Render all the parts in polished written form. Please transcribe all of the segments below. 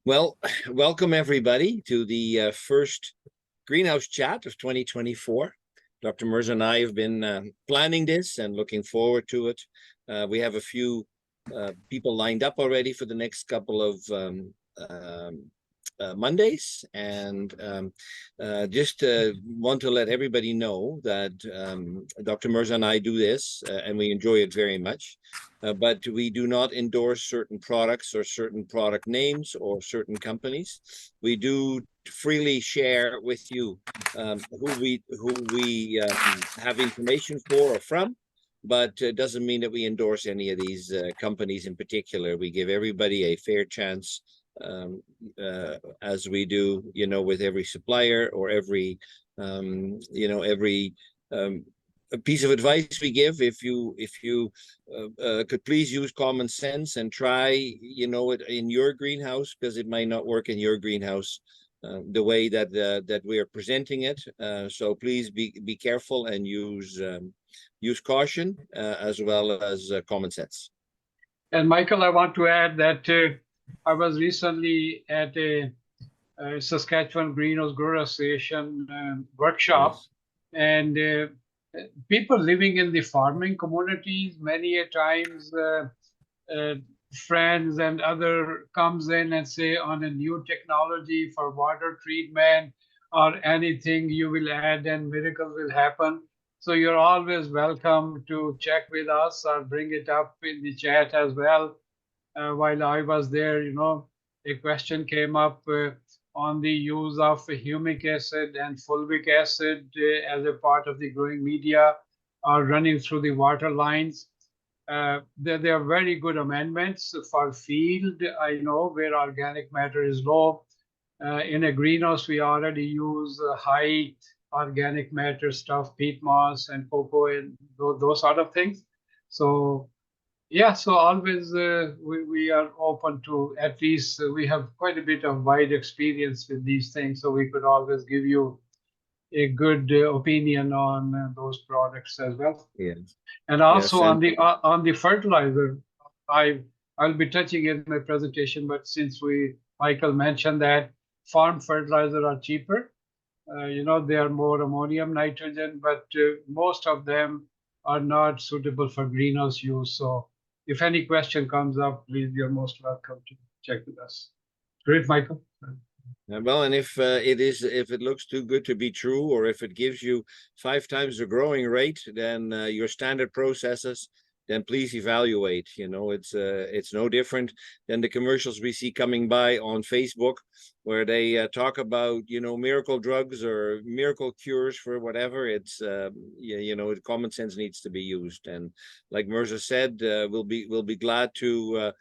Well, welcome everybody to the first Greenhouse Chat of 2024. Dr. Mirza and I have been planning this and looking forward to it. We have a few people lined up already for the next couple of Mondays, and just want to let everybody know that Dr. Mirza and I do this, and we enjoy it very much. But we do not endorse certain products or certain product names or certain companies. We do freely share with you who we have information for or from, but it doesn't mean that we endorse any of these companies in particular. We give everybody a fair chance, as we do, with every supplier or every a piece of advice we give. If you could please use common sense and try, it in your greenhouse, because it might not work in your greenhouse the way that we are presenting it. So please be careful and use caution as well as common sense. And Michael, I want to add that I was recently at a Saskatchewan Greenhouse Grower Association workshop, Yes. and people living in the farming communities, many a times friends and other comes in and say on a new technology for water treatment or anything you will add and miracles will happen. So you're always welcome to check with us or bring it up in the chat as well. While I was there, a question came up on the use of humic acid and fulvic acid as a part of the growing media or running through the water lines. There are very good amendments for field, I know, where organic matter is low. In a greenhouse, we already use high organic matter stuff, peat moss and cocoa and those sort of things. So yeah, so always we are open to, at least we have quite a bit of wide experience with these things, so we could always give you a good opinion on those products as well. Yes. And also Yes. on the fertilizer, I'll be touching in my presentation, but since Michael mentioned that farm fertilizer are cheaper, they are more ammonium, nitrogen, but most of them are not suitable for greenhouse use. So if any question comes up, please, you're most welcome to check with us. Great, Michael. Well, and if it looks too good to be true, or if it gives you 5 times the growing rate than your standard processes, then please evaluate. It's no different than the commercials we see coming by on Facebook, where they talk about miracle drugs or miracle cures for whatever. It's common sense needs to be used, and like Mirza said, we'll be glad to.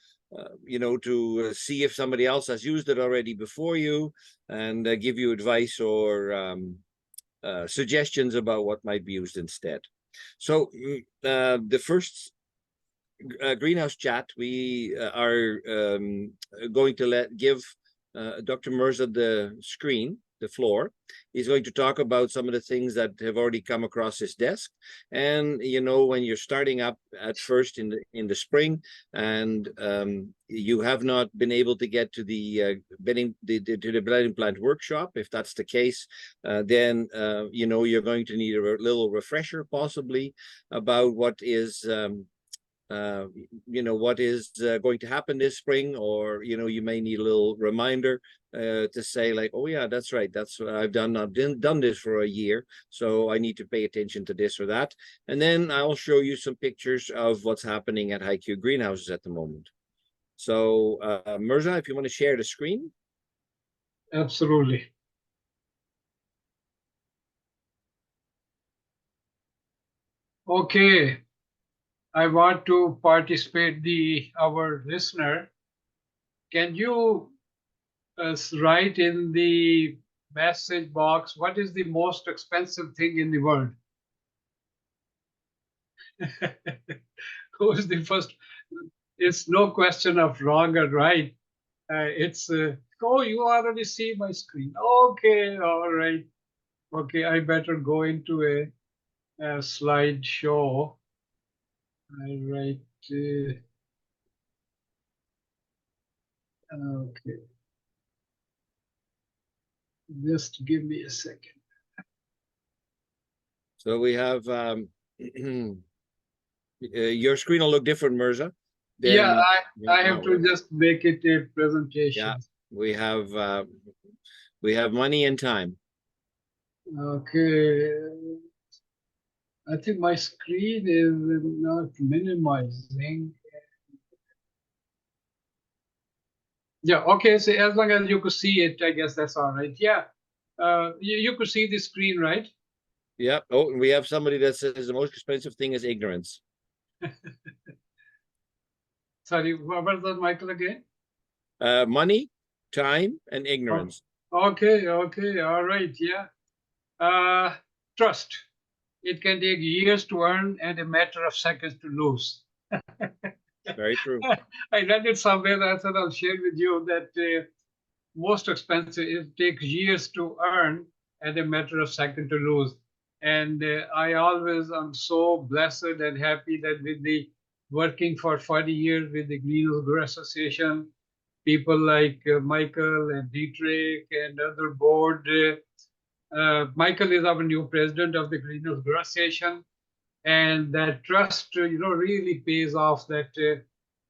To see if somebody else has used it already before you, and give you advice or suggestions about what might be used instead. So the first Greenhouse Chat, we are going to give Dr. Mirza the floor. He's going to talk about some of the things that have already come across his desk. And when you're starting up at first in the spring, and you have not been able to get to the bedding plant workshop, if that's the case, then you're going to need a little refresher possibly about what is what is going to happen this spring, or you may need a little reminder to say, like, oh yeah, that's right, that's what I've done. I've done this for a year, so I need to pay attention to this or that. And then I'll show you some pictures of what's happening at AGGA greenhouses at the moment. So Mirza, if you want to share the screen. Absolutely. Okay, I want to participate our listener. Can you write in the message box what is the most expensive thing in the world? Who is the first? It's no question of wrong or right. It's oh, you already see my screen. Okay, all right. Okay, I better go into a slideshow. All right. Okay. Just give me a second. So we have your screen will look different, Mirza. Yeah, Then I have to just make it a yeah, presentation. we have money and time. Okay. I think my screen is not minimizing. Yeah, okay. So as long as you could see it, I guess that's all right. Yeah. You could see the screen, right? Yeah. Oh, and we have somebody that says the most expensive thing is ignorance. Sorry, what was that, Michael, again? Money, time, and Oh, ignorance. okay, okay, all right, yeah. Uh, Trust. It can take years to earn and a matter of seconds to lose. Very true. I read it somewhere. I thought I'll share with you that most expensive, it takes years to earn and a matter of second to lose. And I always am so blessed and happy that with the working for 40 years with the Greenhouse Grower Association, people like Michael and Dietrich and other board. Michael is our new president of the Greenhouse Grower Association, and that trust, really pays off. That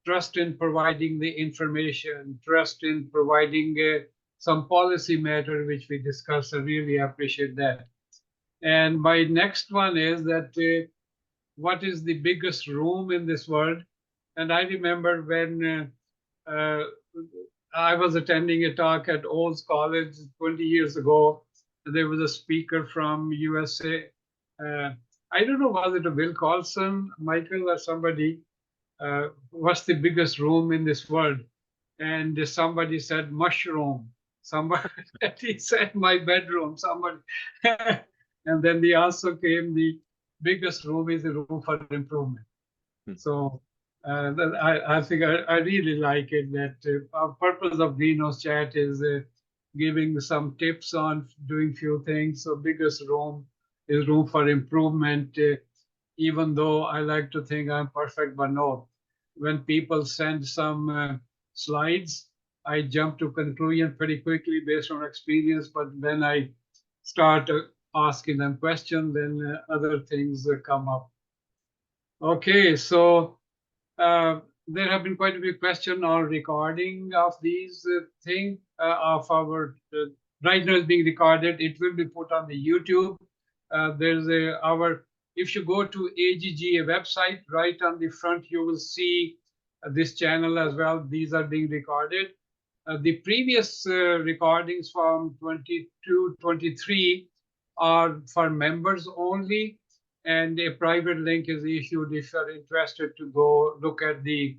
trust in providing the information, trust in providing some policy matter which we discussed. I really appreciate that. And my next one is that what is the biggest room in this world? And I remember when I was attending a talk at Olds College 20 years ago. There was a speaker from USA. I don't know, was it a Will Carlson, Michael, or somebody? What's the biggest room in this world? And somebody said mushroom. Somebody he said my bedroom. Somebody, and then the answer came: the biggest room is a room for improvement. Hmm. So I think I really like it that our purpose of Greenhouse Chat is giving some tips on doing few things. So biggest room is room for improvement. Even though I like to think I'm perfect, but no. When people send some slides, I jump to conclusion pretty quickly based on experience. But when I start asking them questions, then other things come up. Okay, so there have been quite a few questions on recording of these thing of our right now is being recorded. It will be put on the YouTube. There's a our if you go to AGGA website, right on the front, you will see this channel as well. These are being recorded. The previous recordings from 22, 23 are for members only, and a private link is issued if you're interested to go look at the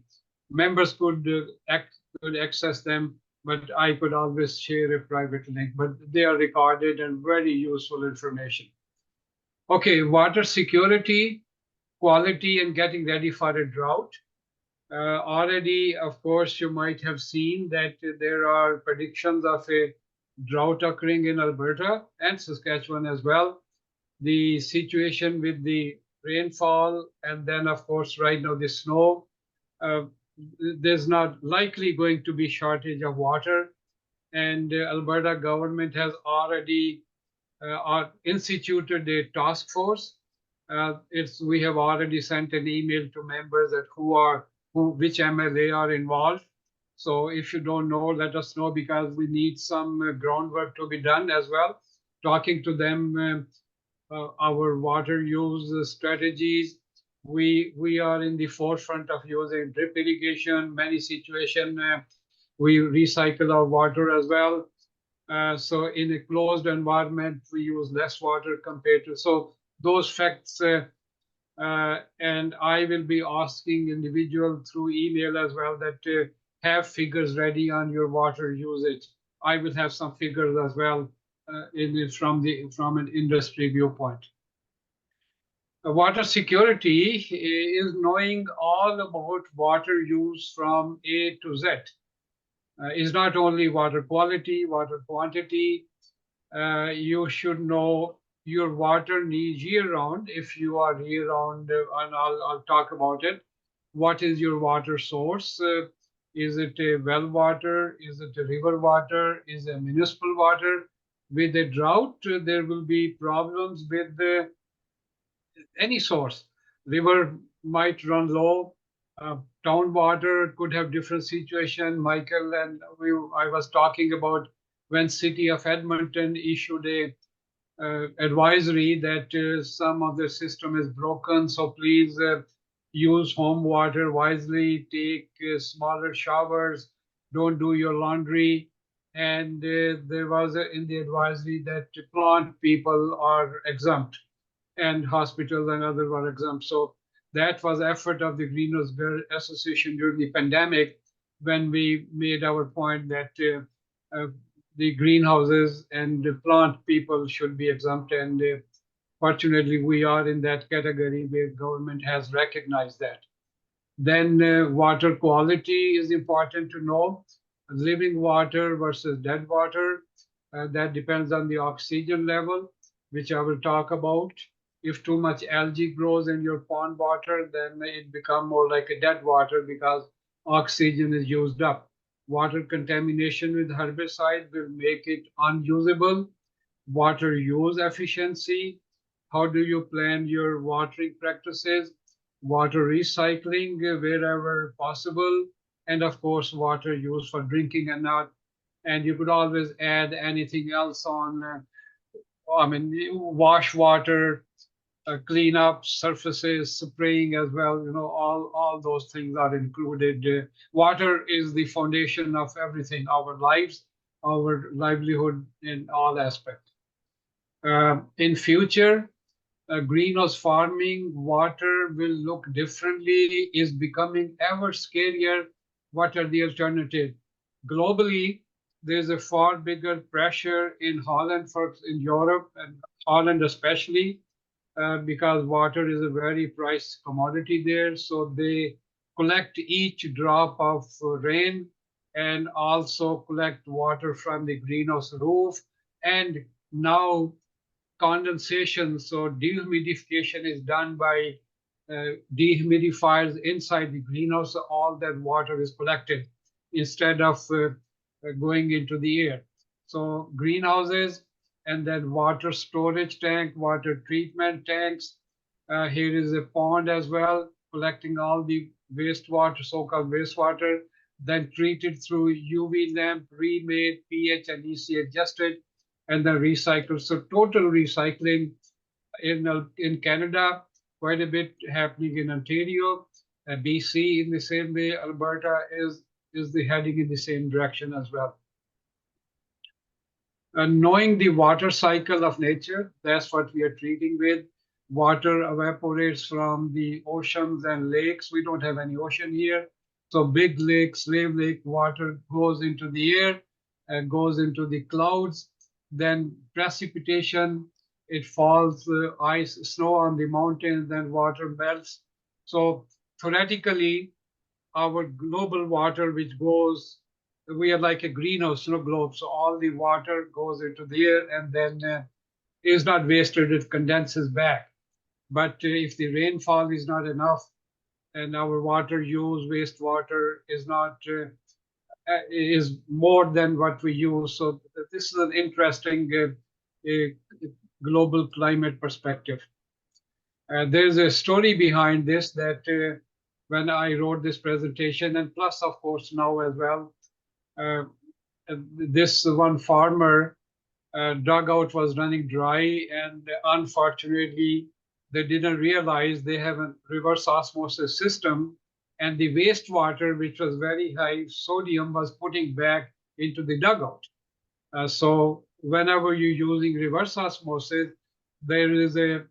members could access them, but I could always share a private link. But they are recorded and very useful information. Okay, water security, quality, and getting ready for a drought. Already, of course, you might have seen that there are predictions of a drought occurring in Alberta and Saskatchewan as well. The situation with the rainfall, and then, of course, right now the snow. Uh, there's not likely going to be shortage of water, and Alberta government has already instituted a task force. We have already sent an email to members that which MLA are involved. So if you don't know, let us know because we need some groundwork to be done as well. Talking to them, our water use strategies. We are in the forefront of using drip irrigation. Many situations we recycle our water as well. So in a closed environment, we use less water compared to, so those facts, and I will be asking individual through email as well that have figures ready on your water usage. I will have some figures as well from an industry viewpoint. Water security is knowing all about water use from A to Z. Is not only water quality, water quantity. You should know your water needs year round. If you are year round, and I'll talk about it. What is your water source? Is it a well water? Is it a river water? Is it a municipal water? With a drought, there will be problems with any source. River might run low. Town water could have different situation. Michael and I was talking about when city of Edmonton issued a advisory that some of the system is broken. So please use home water wisely. Take smaller showers. Don't do your laundry. And there was in the advisory that plant people are exempt and hospitals and others were exempt. So that was effort of the Greenhouse Association during the pandemic when we made our point that the greenhouses and the plant people should be exempt. And fortunately, we are in that category where government has recognized that. Then water quality is important to know. Living water versus dead water, that depends on the oxygen level, which I will talk about. If too much algae grows in your pond water, then it becomes more like a dead water because oxygen is used up. Water contamination with herbicide will make it unusable. Water use efficiency. How do you plan your watering practices? Water recycling wherever possible, and of course, water used for drinking and not. And you could always add anything else on. I mean, wash water, clean up surfaces, spraying as well. You know, all those things are included. Water is the foundation of everything, our lives, our livelihood in all aspects. In future, greenhouse farming, water will look differently, is becoming ever scarier. What are the alternatives? Globally, there's a far bigger pressure in Holland, for in Europe, and Holland especially, because water is a very priced commodity there. So they collect each drop of rain and also collect water from the greenhouse roof. And now condensation, so dehumidification is done by dehumidifiers inside the greenhouse. So all that water is collected instead of going into the air. So greenhouses and then water storage tank, water treatment tanks. Here is a pond as well, collecting all the wastewater, so-called wastewater, then treated through UV lamp, remade, pH and EC adjusted, and then recycled. So total recycling in Canada, quite a bit happening in Ontario, BC in the same way. Alberta is the heading in the same direction as well. Knowing the water cycle of nature, that's what we are treating with. Water evaporates from the oceans and lakes. We don't have any ocean here. So big lake, Slave Lake, water goes into the air, goes into the clouds. Then precipitation, it falls, ice, snow on the mountains, then water melts. So theoretically, our global water, which goes, we are like a greenhouse, globe. So all the water goes into the air and then is not wasted, it condenses back. But if the rainfall is not enough and our water use, wastewater is not, is more than what we use. So this is an interesting global climate perspective. There's a story behind this that when I wrote this presentation, and plus, of course, now as well, uh, this one farmer dugout was running dry, and unfortunately, they didn't realize they have a reverse osmosis system, and the wastewater, which was very high sodium, was putting back into the dugout. So whenever you're using reverse osmosis, there is a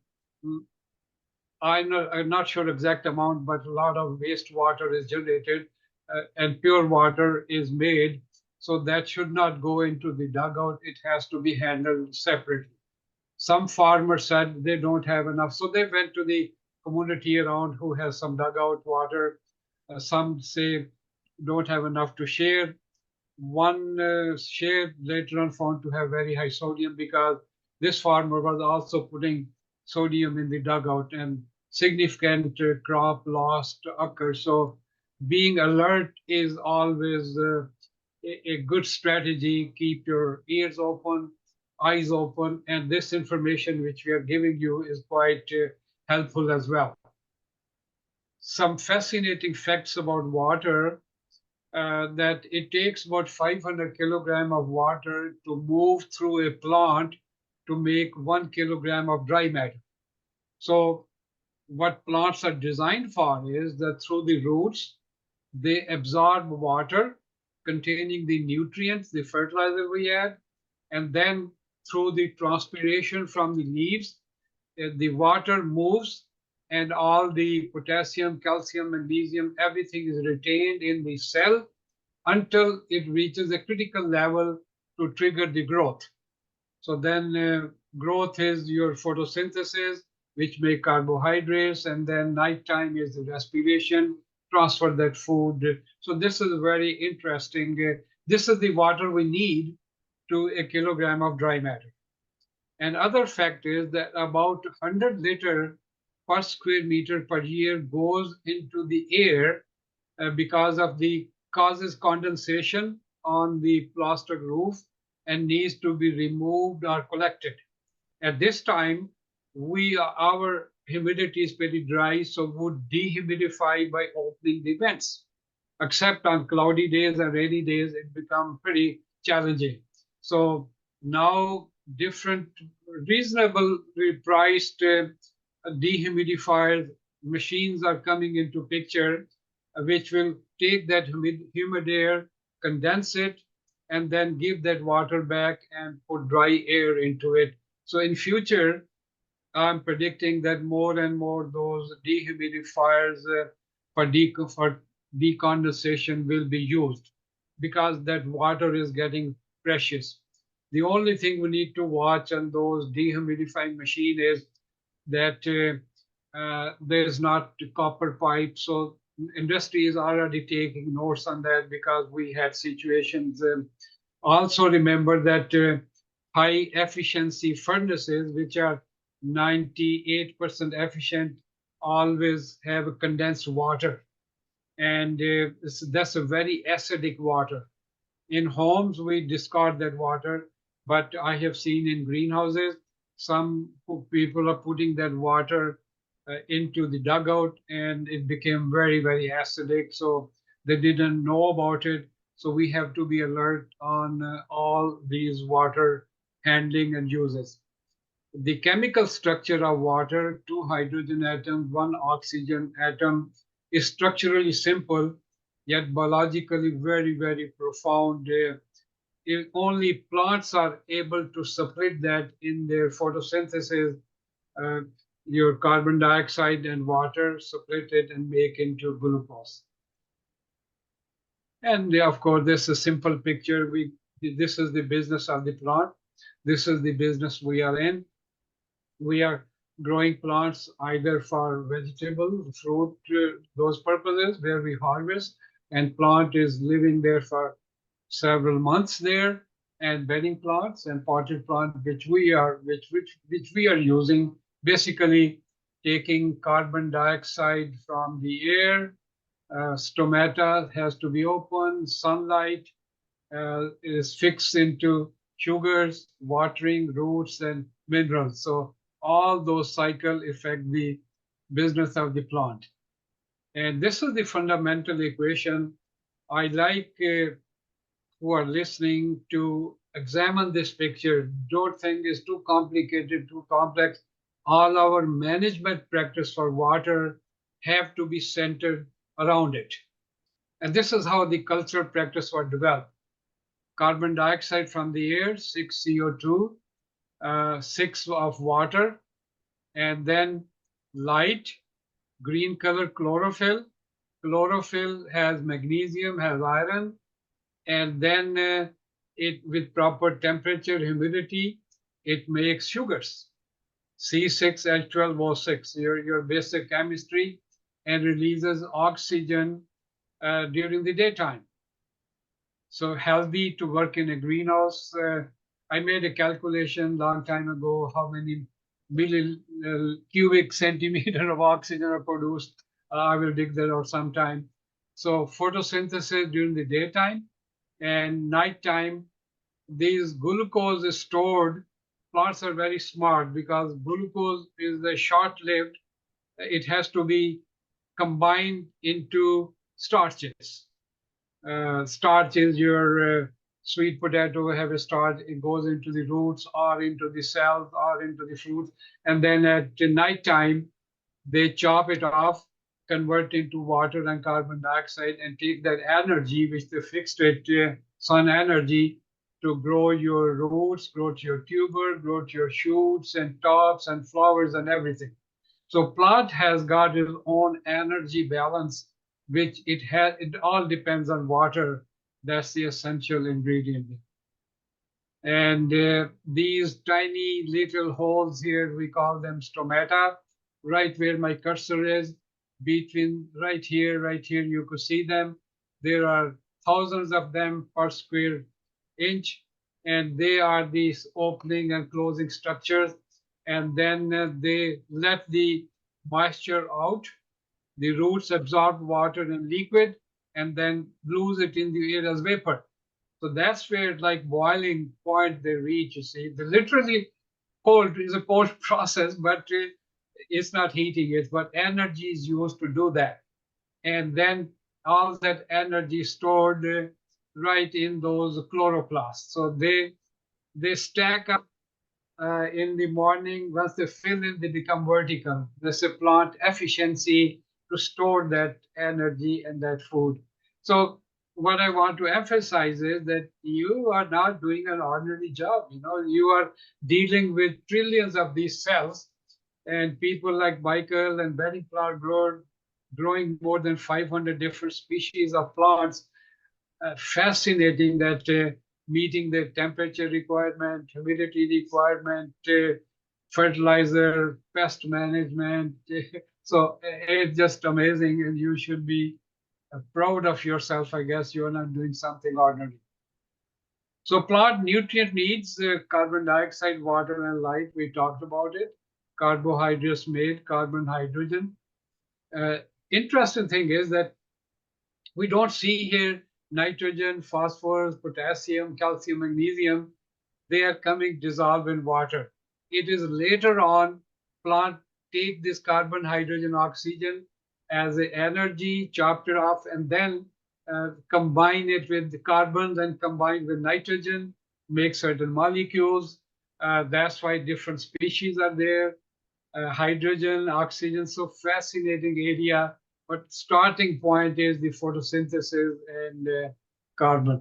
I'm not sure exact amount, but a lot of wastewater is generated and pure water is made. So that should not go into the dugout. It has to be handled separately. Some farmers said they don't have enough. So they went to the community around who has some dugout water. Some say don't have enough to share. One share later on found to have very high sodium because this farmer was also putting sodium in the dugout and significant crop loss occurs. So being alert is always a good strategy. Keep your ears open eyes open, and this information which we are giving you is quite helpful as well. Some fascinating facts about water, that it takes about 500 kilogram of water to move through a plant to make 1 kilogram of dry matter. So what plants are designed for is that through the roots, they absorb water containing the nutrients, the fertilizer we add, and then through the transpiration from the leaves, the water moves and all the potassium, calcium, magnesium, everything is retained in the cell until it reaches a critical level to trigger the growth. So then growth is your photosynthesis, which make carbohydrates, and then nighttime is the respiration, transfer that food. So this is very interesting. This is the water we need to a kilogram of dry matter. And other fact is that about 100 liter per square meter per year goes into the air because of the causes condensation on the plaster roof and needs to be removed or collected. At this time, our humidity is pretty dry, so would dehumidify by opening the vents. Except on cloudy days and rainy days, it becomes pretty challenging. So now different reasonably priced dehumidifier machines are coming into picture, which will take that humid air, condense it, and then give that water back and put dry air into it. So in future, I'm predicting that more and more those dehumidifiers for decondensation will be used because that water is getting precious. The only thing we need to watch on those dehumidifying machine is that there's not copper pipe. So industry is already taking notes on that because we had situations. Also remember that high efficiency furnaces, which are 98% efficient, always have condensed water. And that's a very acidic water. In homes, we discard that water, but I have seen in greenhouses, some people are putting that water into the dugout and it became very, very acidic. So they didn't know about it. So we have to be alert on all these water handling and uses. The chemical structure of water, two hydrogen atoms, one oxygen atom, is structurally simple, yet biologically very, very profound. If only plants are able to separate that in their photosynthesis, uh, your carbon dioxide and water, separate it and make into glucose. And of course, this is a simple picture. This is the business of the plant. This is the business we are in. We are growing plants either for vegetable, fruit, those purposes where we harvest, and plant is living there for several months there, and bedding plants and potted plant, which we are using, basically taking carbon dioxide from the air. Stomata has to be open, sunlight is fixed into sugars, watering, roots, and minerals. So all those cycle affect the business of the plant. And this is the fundamental equation. I like who are listening to examine this picture. Don't think it's too complicated, too complex. All our management practice for water have to be centered around it. And this is how the cultural practice was developed. Carbon dioxide from the air, 6 CO2, 6 of water, and then light, green color chlorophyll. Chlorophyll has magnesium, has iron, and then it with proper temperature, humidity, it makes sugars. C6H12O6, your basic chemistry, and releases oxygen during the daytime. So healthy to work in a greenhouse. I made a calculation long time ago how many cubic centimeter of oxygen are produced. I will dig that out sometime. So photosynthesis during the daytime and nighttime, these glucose is stored plants are very smart because glucose is a short-lived. It has to be combined into starches. Starch is your sweet potato have a starch. It goes into the roots or into the cells or into the fruits. And then at night time, they chop it off, convert it to water and carbon dioxide, and take that energy, which they fixed it, sun energy, to grow your roots, grow to your tuber, grow to your shoots and tops and flowers and everything. So plant has got its own energy balance, which it has. It all depends on water. That's the essential ingredient. And these tiny little holes here, we call them stomata, right where my cursor is, between right here, you could see them. There are thousands of them per square inch, and they are these opening and closing structures. And then they let the moisture out. The roots absorb water and liquid and then lose it in the air as vapor. So that's where like boiling point they reach, you see. The literally cold is a cold process, but it's not heating it, but energy is used to do that. And then all that energy stored right in those chloroplasts. So they stack up in the morning. Once they fill in, they become vertical. There's a plant efficiency to store that energy and that food. So what I want to emphasize is that you are not doing an ordinary job. You know, you are dealing with trillions of these cells, and people like Michael and Benny plant grower growing more than 500 different species of plants. Fascinating that meeting the temperature requirement, humidity requirement, fertilizer, pest management. So it's just amazing, and you should be proud of yourself. I guess you're not doing something ordinary. So plant nutrient needs carbon dioxide, water, and light. We talked about it. Carbohydrates made carbon, hydrogen. Uh, Interesting thing is that we don't see here nitrogen, phosphorus, potassium, calcium, magnesium. They are coming dissolved in water. It is later on plant take this carbon, hydrogen, oxygen as a energy, chopped it off, and then combine it with the carbons and combine with nitrogen, make certain molecules. That's why different species are there. Hydrogen, oxygen, so fascinating area. But starting point is the photosynthesis and carbon.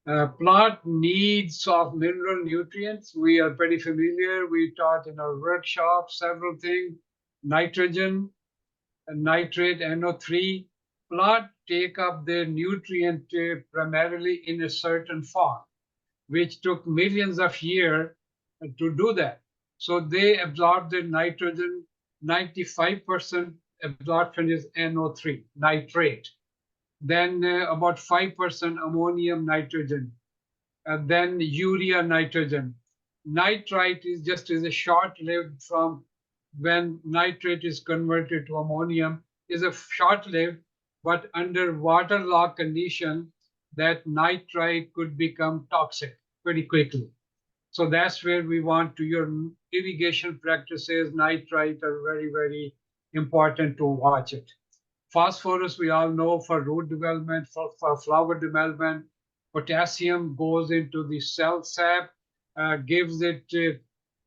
Plant needs of mineral nutrients. We are pretty familiar. We taught in our workshop several things. Nitrogen, nitrate, NO3. Plant take up their nutrient primarily in a certain form, which took millions of years to do that. So they absorb the nitrogen. 95% absorption is NO3, nitrate. Then about 5% ammonium nitrogen. Then urea nitrogen. Nitrite is just is a short-lived from when nitrate is converted to ammonium is a short-lived, but under waterlogged condition, that nitrite could become toxic pretty quickly. So that's where we want to your irrigation practices. Nitrite are very, very important to watch it. Phosphorus, we all know for root development, for flower development. Potassium goes into the cell sap, gives it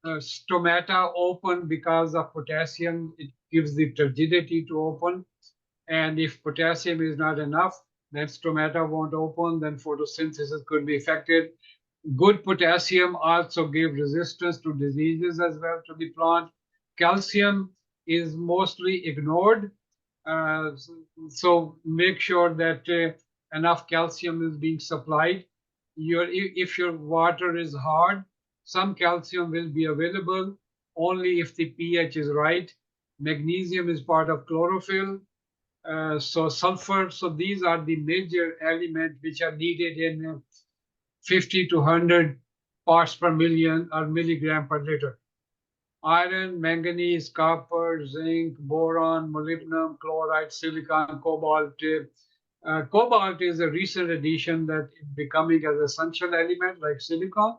stomata open because of potassium. It gives the turgidity to open. And if potassium is not enough, then stomata won't open, then photosynthesis could be affected. Good potassium also gives resistance to diseases as well to the plant. Calcium is mostly ignored. So make sure that enough calcium is being supplied. If your water is hard, some calcium will be available only if the pH is right. Magnesium is part of chlorophyll. So sulfur. So these are the major elements which are needed in 50 to 100 parts per million or milligram per liter. Iron, manganese, copper, zinc, boron, molybdenum, chloride, silicon, cobalt. Cobalt is a recent addition that is becoming as essential element like silicon.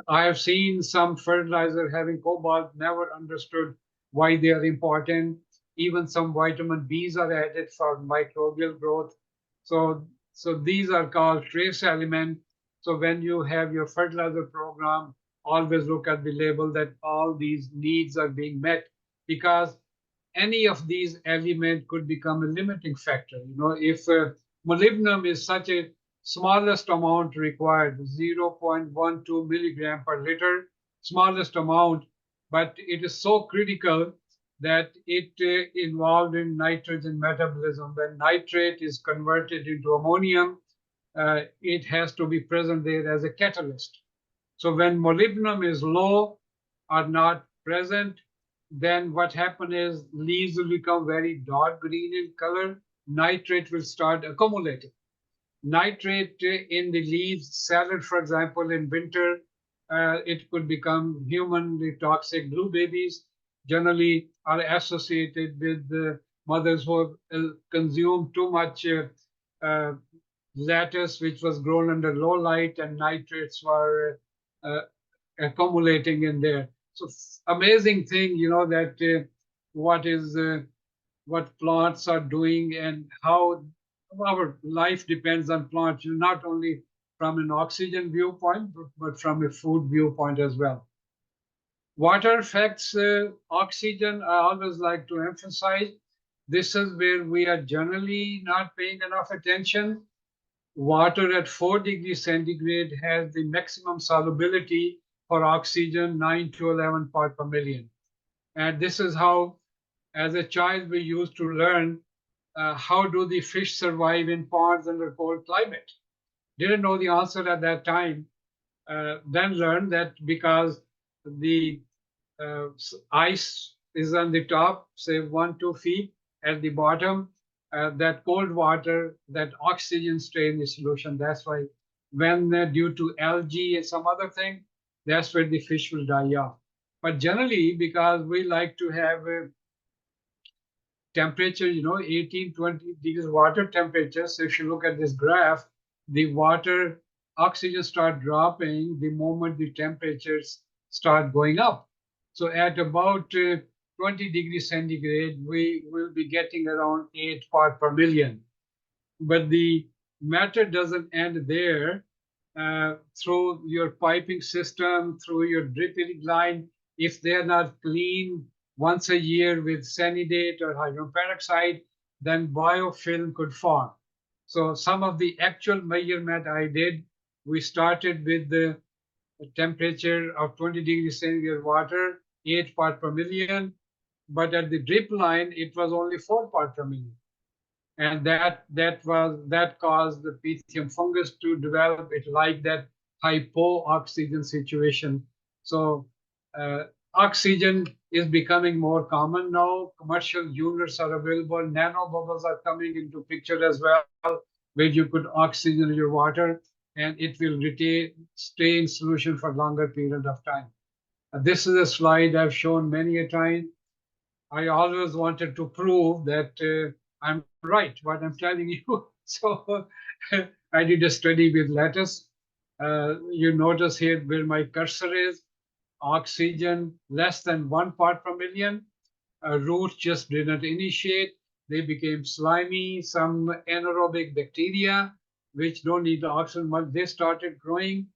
I have seen some fertilizer having cobalt, never understood why they are important. Even some vitamin Bs are added for microbial growth. So these are called trace element. So when you have your fertilizer program, always look at the label that all these needs are being met, because any of these elements could become a limiting factor. If molybdenum is such a smallest amount required, 0.12 milligram per liter, smallest amount, but it is so critical that it involved in nitrogen metabolism. When nitrate is converted into ammonium, it has to be present there as a catalyst. So when molybdenum is low or not present, then what happens is leaves will become very dark green in color. Nitrate will start accumulating. Nitrate in the leaves, salad, for example, in winter, it could become humanly toxic. Blue babies generally are associated with mothers who have consumed too much uh, lettuce, which was grown under low light, and nitrates were uh, accumulating in there. So amazing thing, that what is what plants are doing and how our life depends on plants, not only from an oxygen viewpoint, but from a food viewpoint as well. Water affects oxygen. I always like to emphasize this is where we are generally not paying enough attention. Water at 4 degrees centigrade has the maximum solubility for oxygen, 9 to 11 part per million. And this is how, as a child, we used to learn how do the fish survive in ponds under cold climate. Didn't know the answer at that time. Then learned that because the ice is on the top, say 1, 2 feet, at the bottom, that cold water, that oxygen stay in the solution. That's why when due to algae and some other thing, that's where the fish will die off. But generally, because we like to have a temperature, 18, 20 degrees water temperature. So if you look at this graph, the water oxygen start dropping the moment the temperatures start going up. So at about 20 degrees centigrade, we will be getting around 8 part per million. But the matter doesn't end there. Through your piping system, through your drip irrigation line, if they're not clean once a year with sanidate or hydrogen peroxide, then biofilm could form. So some of the actual measurement I did, we started with the temperature of 20 degrees centigrade water, 8 part per million, but at the drip line, it was only 4 part per million. And that caused the pythium fungus to develop. It like that hypo-oxygen situation. So oxygen is becoming more common now. Commercial units are available. Nano bubbles are coming into picture as well, where you could oxygen your water and it will stay in solution for longer period of time. This is a slide I've shown many a time. I always wanted to prove that I'm right, what I'm telling you. So I did a study with lettuce. You notice here where my cursor is, oxygen less than 1 part per million. Roots just did not initiate. They became slimy, some anaerobic bacteria, which don't need the oxygen much. They started growing.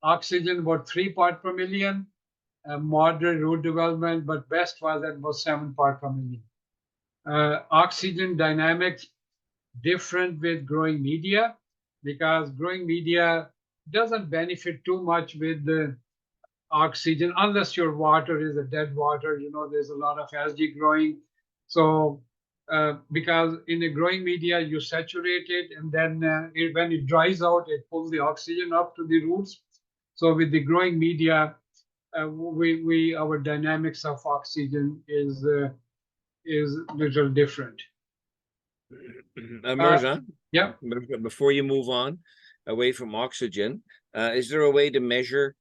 Oxygen about 3 part per million. Moderate root development, but best was at about 7 part per million. Oxygen dynamics different with growing media, because growing media doesn't benefit too much with the oxygen unless your water is a dead water. There's a lot of algae growing. So because in a growing media, you saturate it, and then when it dries out, it pulls the oxygen up to the roots. So with the growing media, our dynamics of oxygen is little different. Mirza, Yeah. before you move on away from oxygen, is there a way to measure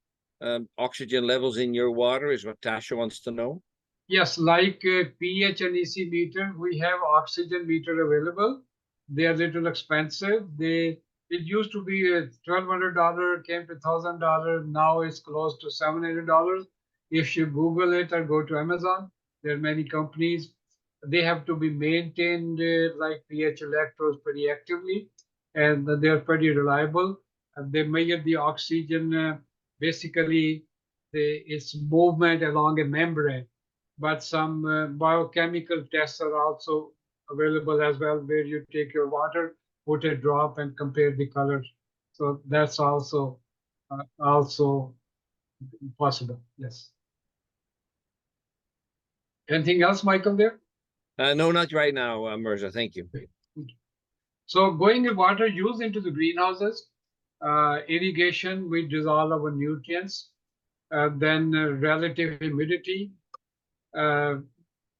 oxygen levels in your water? Is what Tasha wants to know. Yes, like pH and EC meter, we have oxygen meter available. They are little expensive. It used to be $1,200, came to $1,000. Now it's close to $700. If you Google it or go to Amazon, there are many companies. They have to be maintained like pH electrodes pretty actively, and they're pretty reliable. And they measure the oxygen, basically, its movement along a membrane. But some biochemical tests are also available as well, where you take your water, put a drop, and compare the colors. So that's also possible. Yes. Anything else, Michael? There. No, not right now, Mirza. Thank you. So going with water use into the greenhouses, irrigation, we dissolve our nutrients, then relative humidity, uh,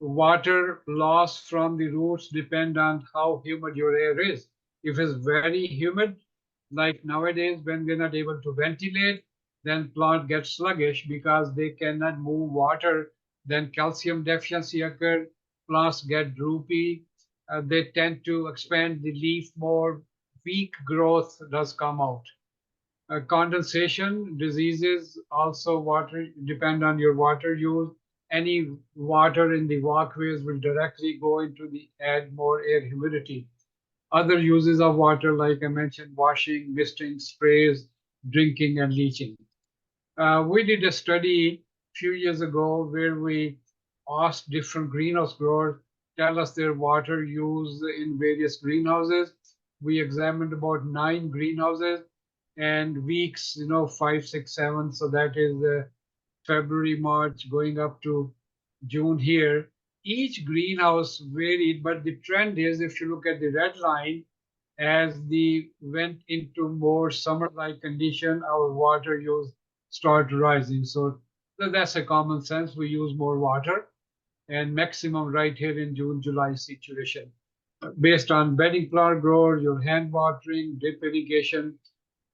water loss from the roots depend on how humid your air is. If it's very humid, like nowadays when we're not able to ventilate, then plant gets sluggish because they cannot move water. Then calcium deficiency occur, plants get droopy, they tend to expand the leaf more, weak growth does come out. Condensation diseases also water depend on your water use. Any water in the walkways will directly go into the add more air humidity. Other uses of water, like I mentioned, washing, misting, sprays, drinking, and leaching. We did a study a few years ago where we asked different greenhouse growers tell us their water use in various greenhouses. We examined about 9 greenhouses and weeks, 5, 6, 7. So that is February, March, going up to June here. Each greenhouse varied, but the trend is, if you look at the red line, as the went into more summer-like condition, our water use start rising. So that's a common sense. We use more water, and maximum right here in June, July situation. Based on bedding plant growth, your hand watering, drip irrigation.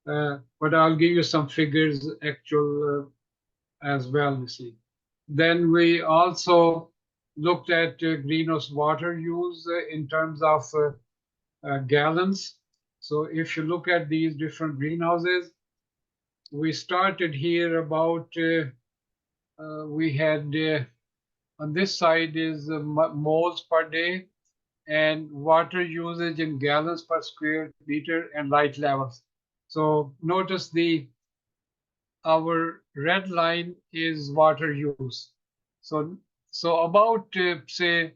But I'll give you some figures actual as well, you see. Then we also looked at greenhouse water use in terms of gallons. So if you look at these different greenhouses, we started here about, we had on this side is moles per day and water usage in gallons per square meter and light levels. So notice our red line is water use. So about say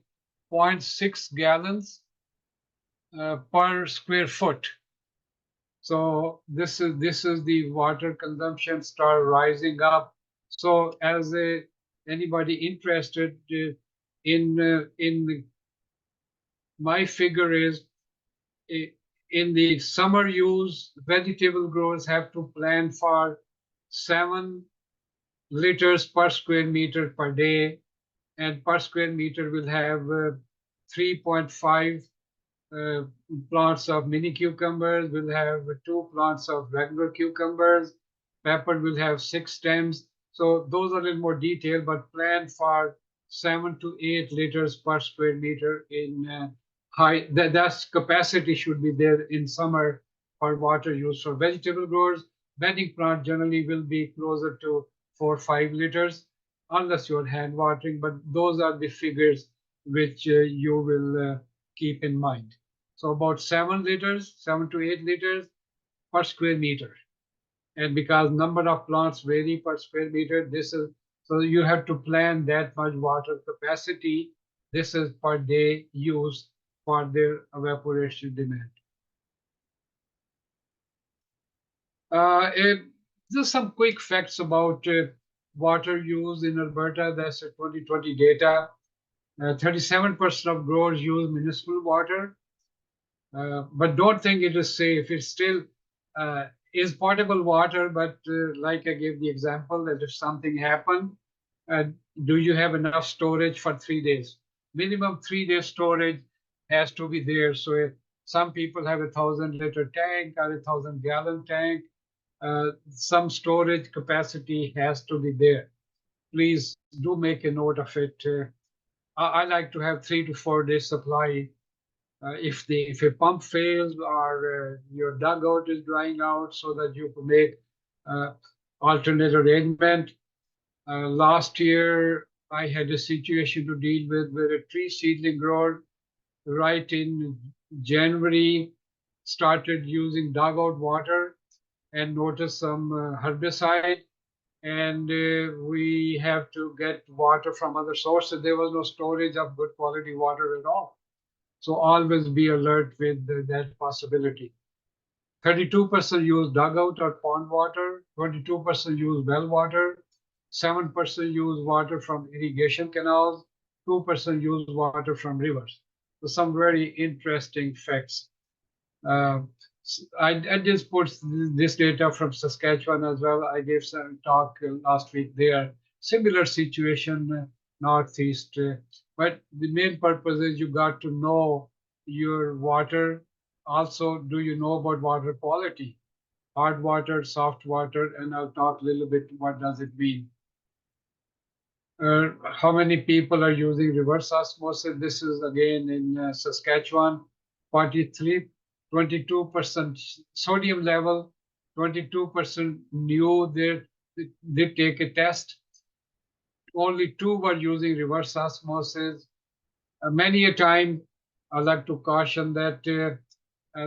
0.6 gallons per square foot. So this is the water consumption start rising up. So as anybody interested in my figure is in the summer use, vegetable growers have to plan for 7 liters per square meter per day, and per square meter will have 3.5 plants of mini cucumbers, will have 2 plants of regular cucumbers. Pepper will have 6 stems. So those are a little more detailed, but plan for 7 to 8 liters per square meter in high. That's capacity should be there in summer for water use for vegetable growers. Bedding plant generally will be closer to 4 or 5 liters, unless you're hand watering. But those are the figures which you will keep in mind. So about 7 liters, 7 to 8 liters per square meter. And because number of plants vary per square meter, so you have to plan that much water capacity. This is per day use for their evaporation demand. Just some quick facts about water use in Alberta. That's a 2020 data. 37% of growers use municipal water. But don't think it is safe. It still is potable water, but like I gave the example that if something happened, do you have enough storage for 3 days? Minimum 3 days storage has to be there. So if some people have 1,000-liter tank or 1,000-gallon tank. Some storage capacity has to be there. Please do make a note of it. I like to have 3 to 4 days supply if a pump fails or your dugout is drying out, so that you can make alternate arrangement. Last year, I had a situation to deal with where a tree seedling grower right in January started using dugout water and noticed some herbicide, and we have to get water from other sources. There was no storage of good quality water at all. So always be alert with that possibility. 32% use dugout or pond water, 22% use well water, 7% use water from irrigation canals, 2% use water from rivers. So some very interesting facts. Uh, I just put this data from Saskatchewan as well. I gave some talk last week there. Similar situation, northeast. But the main purpose is you got to know your water. Also, do you know about water quality? Hard water, soft water, and I'll talk a little bit what does it mean. How many people are using reverse osmosis? This is again in Saskatchewan, 43, 22% sodium level, 22% knew they take a test. Only 2 were using reverse osmosis. Many a time, I like to caution that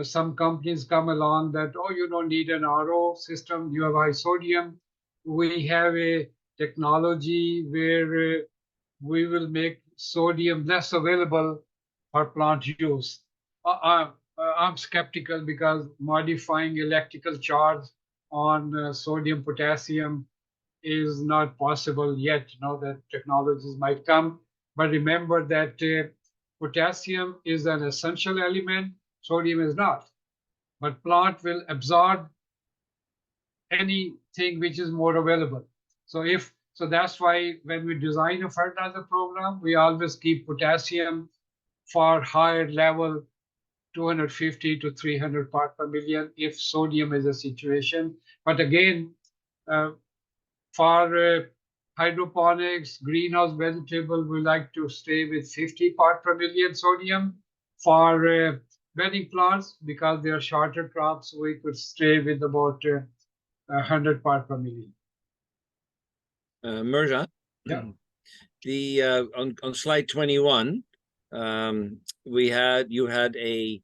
some companies come along that, oh, you don't need an RO system, you have high sodium. We have a technology where we will make sodium less available for plant use. I'm skeptical because modifying electrical charge on sodium potassium is not possible yet. You know that technologies might come, but remember that potassium is an essential element, sodium is not. But plant will absorb anything which is more available. So that's why when we design a fertilizer program, we always keep potassium for higher level, 250 to 300 part per million if sodium is a situation. But again, uh, for hydroponics, greenhouse vegetable, we like to stay with 50 part per million sodium. For bedding plants, because they are shorter crops, we could stay with about 100 part per million. Mirza, Yeah. the on slide 21, you had a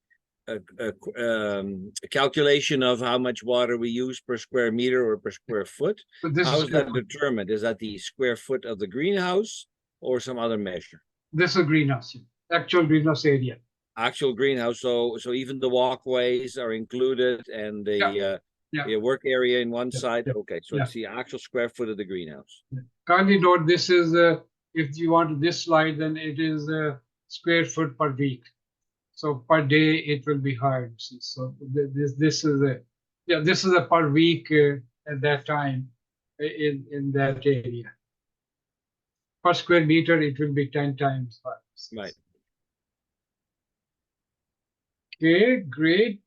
calculation of how much water we use per square meter or per square foot. So this How is is that determined? Is that the square foot of the greenhouse or some other measure? this is greenhouse, actual greenhouse area. Actual greenhouse. So even the walkways are included and the Yeah. work area in one side. Yeah. Okay, so it's the actual square foot of the greenhouse. Kindly note this is if you want this slide, then it is square foot per week. So per day it will be hard. So this is a per week at that time in that area. Per square meter it will be 10 times higher. Right. Okay, great.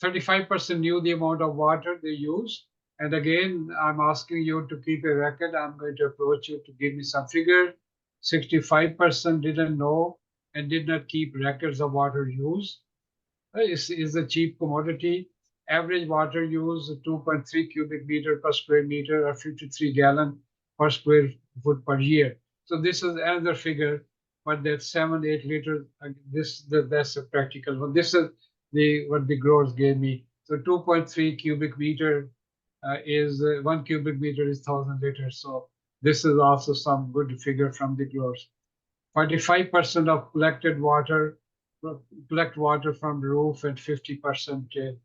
35% knew the amount of water they use. And again, I'm asking you to keep a record. I'm going to approach you to give me some figure. 65% didn't know and did not keep records of water use. Is a cheap commodity. Average water use 2.3 cubic meter per square meter or 53 gallon per square foot per year. So this is another figure, but that's 7-8 liters. That's a practical one. This is what the growers gave me. So 2.3 cubic meter is 1 cubic meter is 1,000 liters. So this is also some good figure from the growers. 45% of collect water from the roof, and 50%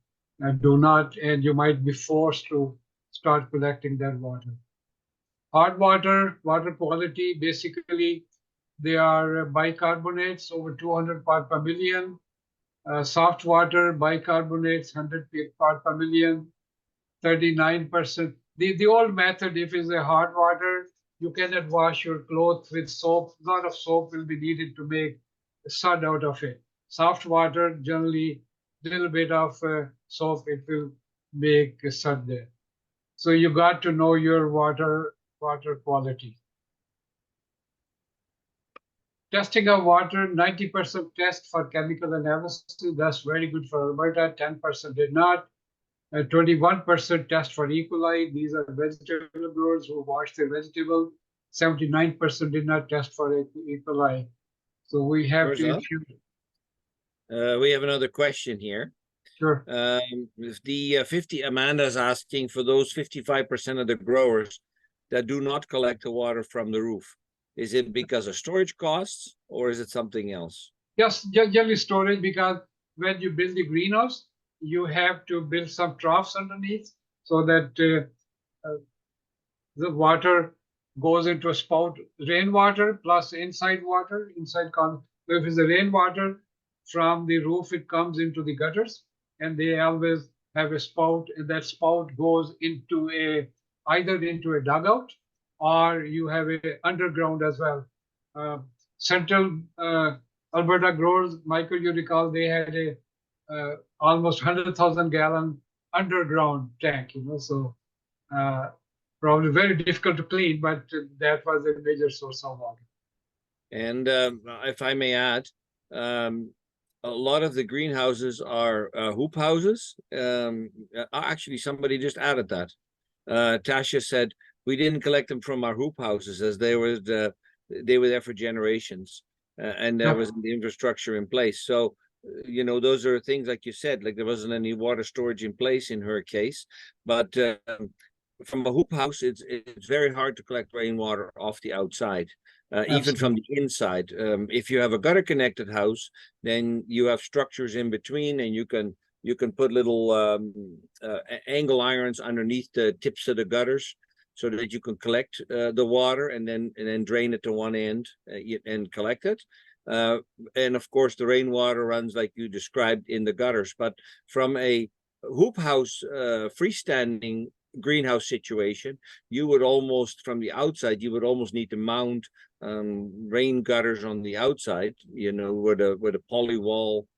do not, and you might be forced to start collecting that water. Hard water quality, basically they are bicarbonates over 200 part per million. Soft water bicarbonates 100 part per million. 39%. The old method, if it's a hard water, you cannot wash your clothes with soap. A lot of soap will be needed to make sud out of it. Soft water, generally, little bit of soap, it will make a sud there. So you got to know your water quality. Testing of water, 90% test for chemical analysis. That's very good for Alberta. 10% did not. 21% test for E. coli. These are vegetable growers who wash their vegetable. 79% did not test for E. coli. So we have to, Mirza, we have another question here. sure. If the 50, Amanda's asking for those 55% of the growers that do not collect the water from the roof. Is it because of storage costs or is it something else? Yes, generally storage, because when you build the greenhouse, you have to build some troughs underneath so that the water goes into a spout, rainwater plus inside water, so if it's the rainwater from the roof, it comes into the gutters, and they always have a spout, and that spout goes into either into a dugout, or you have a underground as well. Central Alberta growers, Michael, you recall they had a almost 100,000 gallon underground tank, so uh, probably very difficult to clean, but that was a major source of water. And if I may add, a lot of the greenhouses are hoop houses. Actually, somebody just added that. Tasha said, we didn't collect them from our hoop houses as they were there for generations, and there wasn't the infrastructure in place. So, those are things like you said, like there wasn't any water storage in place in her case, but from a hoop house, it's very hard to collect rainwater off the outside, even from the inside. If you have a gutter connected house, then you have structures in between, and you can put little angle irons underneath the tips of the gutters, so that you can collect the water and then drain it to one end and collect it. And of course, the rainwater runs like you described in the gutters. But from a hoop house freestanding greenhouse situation, you would almost, from the outside, you would almost need to mount rain gutters on the outside, where the poly wall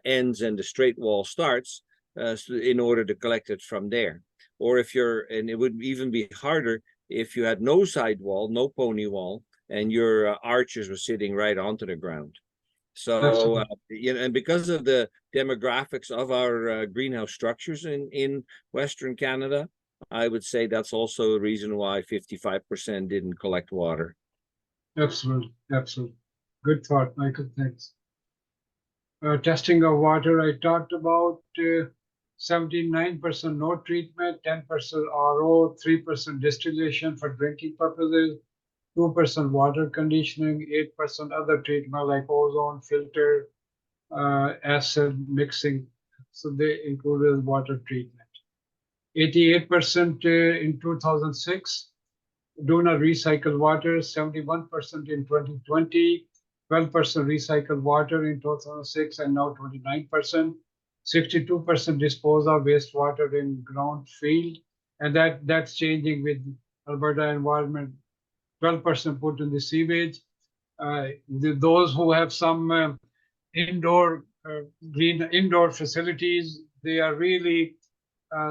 ends and the straight wall starts, so in order to collect it from there. Or and it would even be harder if you had no side wall, no pony wall, and your arches were sitting right onto the ground. So, and because of the demographics of our greenhouse structures in Western Canada, I would say that's also a reason why 55% didn't collect water. Absolutely. Good thought, Michael. Thanks. Testing of water, I talked about. 79% no treatment, 10% RO, 3% distillation for drinking purposes, 2% water conditioning, 8% other treatment like ozone filter, acid mixing. So they included water treatment. 88% in 2006. Do not recycle water, 71% in 2020, 12% recycled water in 2006, and now 29%. 62% dispose of wastewater in ground field, and that's changing with Alberta environment. 12% put in the sewage. Those who have some indoor indoor facilities, they are really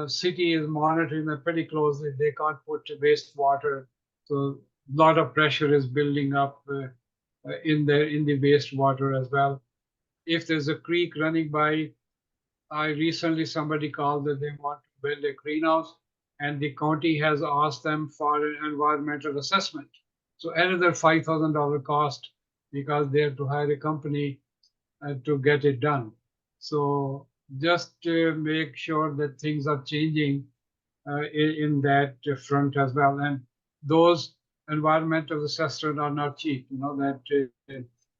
city is monitoring them pretty closely. They can't put wastewater, so a lot of pressure is building up in the wastewater as well. If there's a creek running by, I recently somebody called that they want to build a greenhouse, and the county has asked them for an environmental assessment. So another $5,000 cost, because they have to hire a company to get it done. So just to make sure that things are changing in that front as well. And those environmental assessors are not cheap. That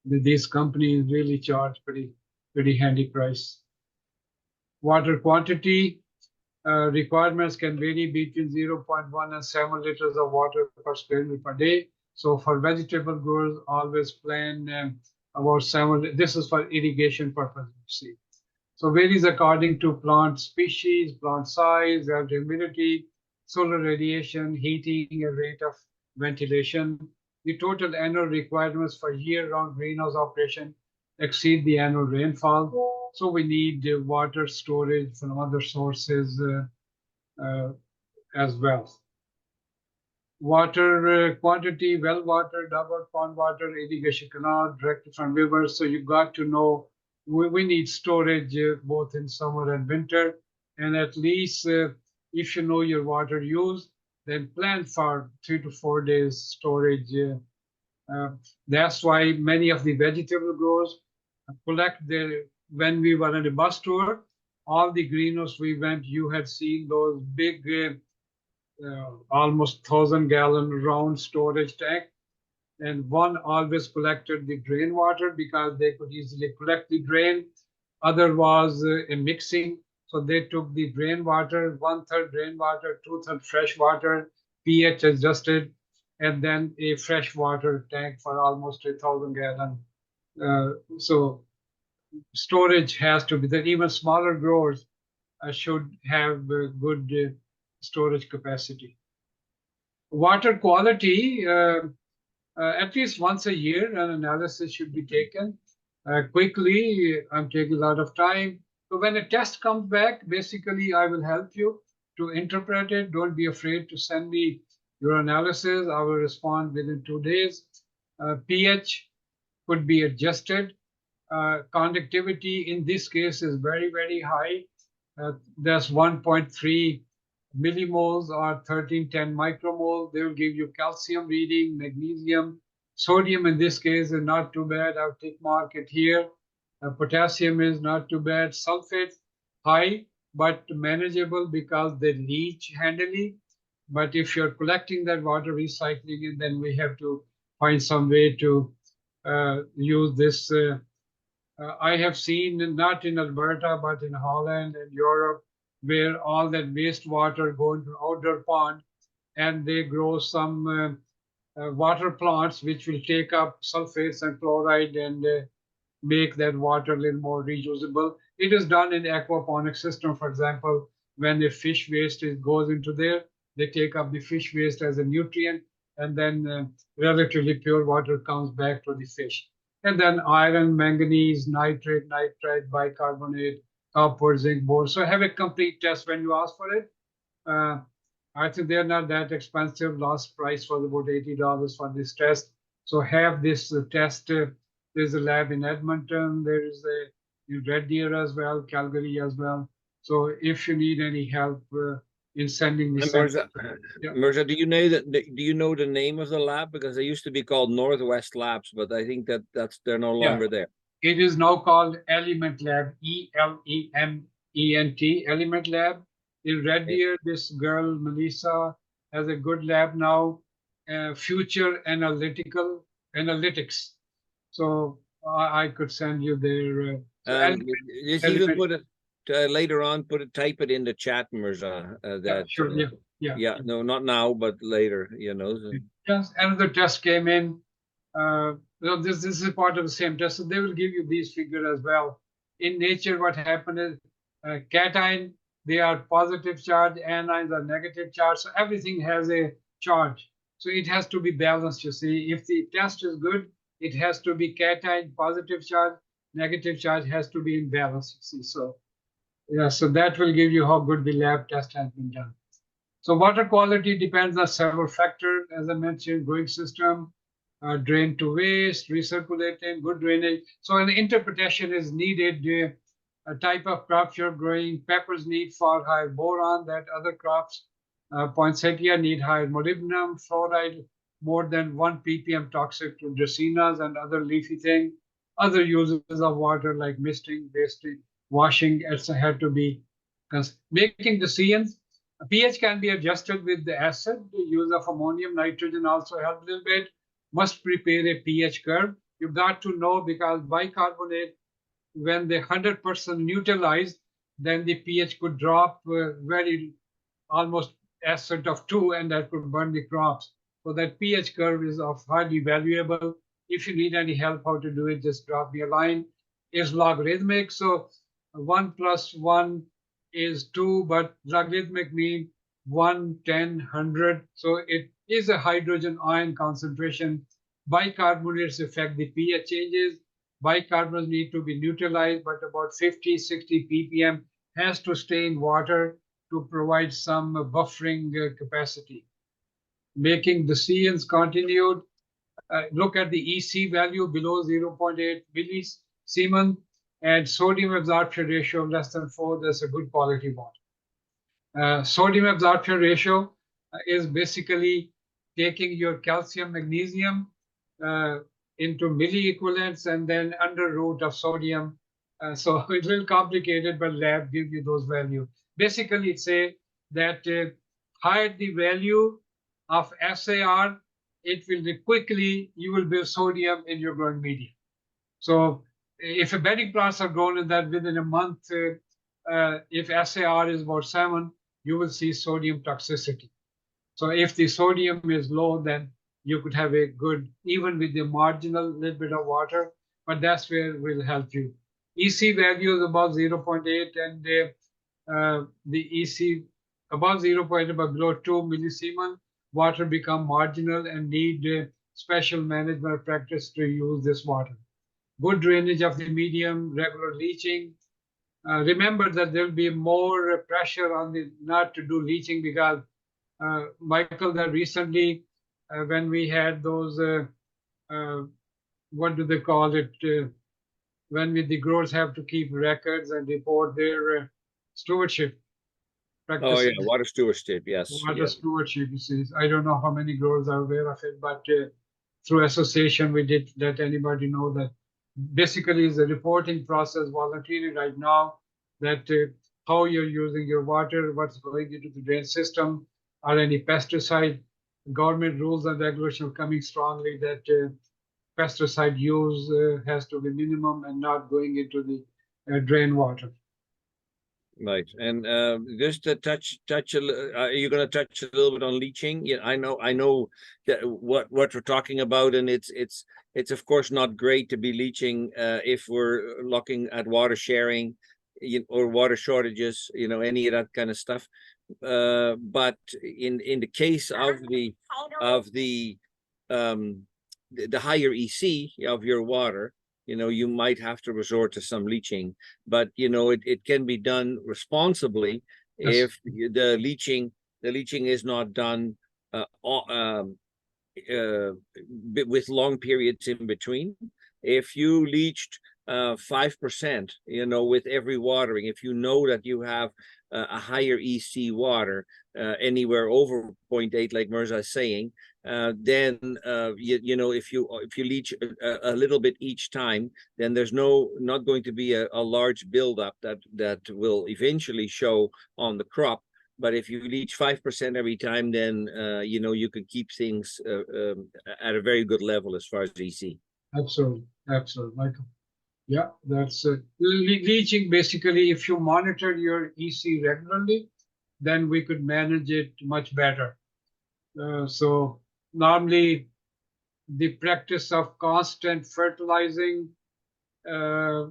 these companies really charge pretty handy price. Water quantity requirements can vary between 0.1 and 7 liters of water per square meter per day. So for vegetable growers, always plan about 7. This is for irrigation purpose, see. So varies according to plant species, plant size, relative humidity, solar radiation, heating, and rate of ventilation. The total annual requirements for year-round greenhouse operation exceed the annual rainfall. So we need water storage from other sources as well. Water quantity, well water, dugout pond water, irrigation canal, direct from rivers. So you got to know we need storage both in summer and winter. And at least if you know your water use, then plan for 3 to 4 days storage. That's why many of the vegetable growers collect their, when we were on a bus tour, all the greenhouse we went, you had seen those big almost 1,000 gallon round storage tank. And one always collected the drain water because they could easily collect the drain. Other was a mixing. So they took the drain water, 1/3 drain water, 2/3 fresh water, pH adjusted, and then a fresh water tank for almost 1,000 gallon. So storage has to be that even smaller growers should have good storage capacity. Water quality, at least once a year, an analysis should be taken. Quickly, I'm taking a lot of time. So when a test comes back, basically, I will help you to interpret it. Don't be afraid to send me your analysis. I will respond within 2 days. pH could be adjusted. Conductivity in this case is very, very high. That's 1.3 millimoles or 1310 micromole. They will give you calcium reading, magnesium, sodium in this case is not too bad. I'll tick mark it here. Potassium is not too bad. Sulfate high, but manageable because they leach handily. But if you're collecting that water, recycling it, then we have to find some way to use this. I have seen not in Alberta, but in Holland and Europe, where all that wastewater go into outdoor pond, and they grow some water plants which will take up sulfates and chloride and make that water a little more reusable. It is done in aquaponics system, for example, when the fish waste goes into there, they take up the fish waste as a nutrient, and then relatively pure water comes back to the fish. And then iron, manganese, nitrate, nitrite, bicarbonate, copper, zinc, boron. So have a complete test when you ask for it. Uh, I think they're not that expensive. Last price was about $80 for this test. So have this test. There's a lab in Edmonton. There is a in Red Deer as well, Calgary as well. So if you need any help in sending the sample, Mirza, yeah. Mirza, do you know the name of the lab? Because they used to be called Northwest Labs, but I think they're no Yeah, longer there. it is now called Element Lab, ELEMENT, Element Lab. In Red Yeah. Deer, this girl, Melissa, has a good lab now, Future Analytics. So I could send you their. So Just even Element, put it later on. Type it in the chat, Mirza. yeah, That sure, yeah, yeah. yeah, no, not now, but later. You know. Yes, another test came in. This is part of the same test. So they will give you these figures as well. In nature, what happened is cation, they are positive charge, anions are negative charge. So everything has a charge. So it has to be balanced, you see. If the test is good, it has to be cation, positive charge, negative charge has to be in balance, you see. So yeah, so that will give you how good the lab test has been done. So water quality depends on several factors, as I mentioned, growing system, drain to waste, recirculating, good drainage. So an interpretation is needed. A type of crop you're growing, peppers need far higher boron than other crops. Poinsettia need higher molybdenum, fluoride, more than 1 ppm toxic to dracaenas and other leafy things. Other uses of water like misting, wasting, washing, etc. have to be making decisions. pH can be adjusted with the acid. The use of ammonium nitrogen also helps a little bit. Must prepare a pH curve. You got to know because bicarbonate, when they 100% neutralized, then the pH could drop very almost acid of 2, and that could burn the crops. So that pH curve is of highly valuable. If you need any help how to do it, just drop me a line. It's logarithmic, so 1 plus 1 is 2, but logarithmic means 1, 10, 100. So it is a hydrogen ion concentration. Bicarbonates affect the pH changes. Bicarbonates need to be neutralized, but about 50, 60 ppm has to stay in water to provide some buffering capacity. making decisions continued. Look at the EC value below 0.8 millisiemens and sodium absorption ratio of less than 4. That's a good quality water. Sodium absorption ratio is basically taking your calcium, magnesium uh, into milliequivalents and then under root of sodium. So it's a little complicated, but lab gives you those values. Basically, it say that higher the value of SAR, it will quickly, you will build sodium in your growing medium. So if a bedding plants are grown in that within a month, if SAR is about 7, you will see sodium toxicity. So if the sodium is low, then you could have a good, even with the marginal little bit of water, but that's where it will help you. EC value is about 0.8 and the EC above 0.8 but below 2 millisiemens, water become marginal and need special management practice to use this water. Good drainage of the medium, regular leaching. Remember that there will be more pressure on the nut to do leaching because Michael, that recently when we had those, what do they call it, when the growers have to keep records and report their stewardship Oh yeah, practices. water stewardship. Yes, Water yeah. stewardship, you see. I don't know how many growers are aware of it, but through association, we did let anybody know that basically is a reporting process voluntarily right now that how you're using your water, what's going into the drain system, or any pesticide. Government rules and regulations coming strongly that pesticide use has to be minimum and not going into the drain water. Right. And just to touch are you going to touch a little bit on leaching? Yeah, I know that what we're talking about, and it's of course not great to be leaching if we're looking at water sharing, or water shortages, any of that kind of stuff. But in the case of the the higher EC of your water, you might have to resort to some leaching, but it can be done responsibly Yes. if the leaching is not done with long periods in between. If you leached 5%, with every watering, if you know that you have a higher EC water, anywhere over 0.8, like Mirza is saying, then if you leach a little bit each time, then there's not going to be a large buildup that will eventually show on the crop. But if you leach 5% every time, then you can keep things at a very good level as far as EC. Absolutely, absolutely, Michael. Yeah, that's leaching. Basically, if you monitor your EC regularly, then we could manage it much better. So normally, the practice of constant fertilizing, uh,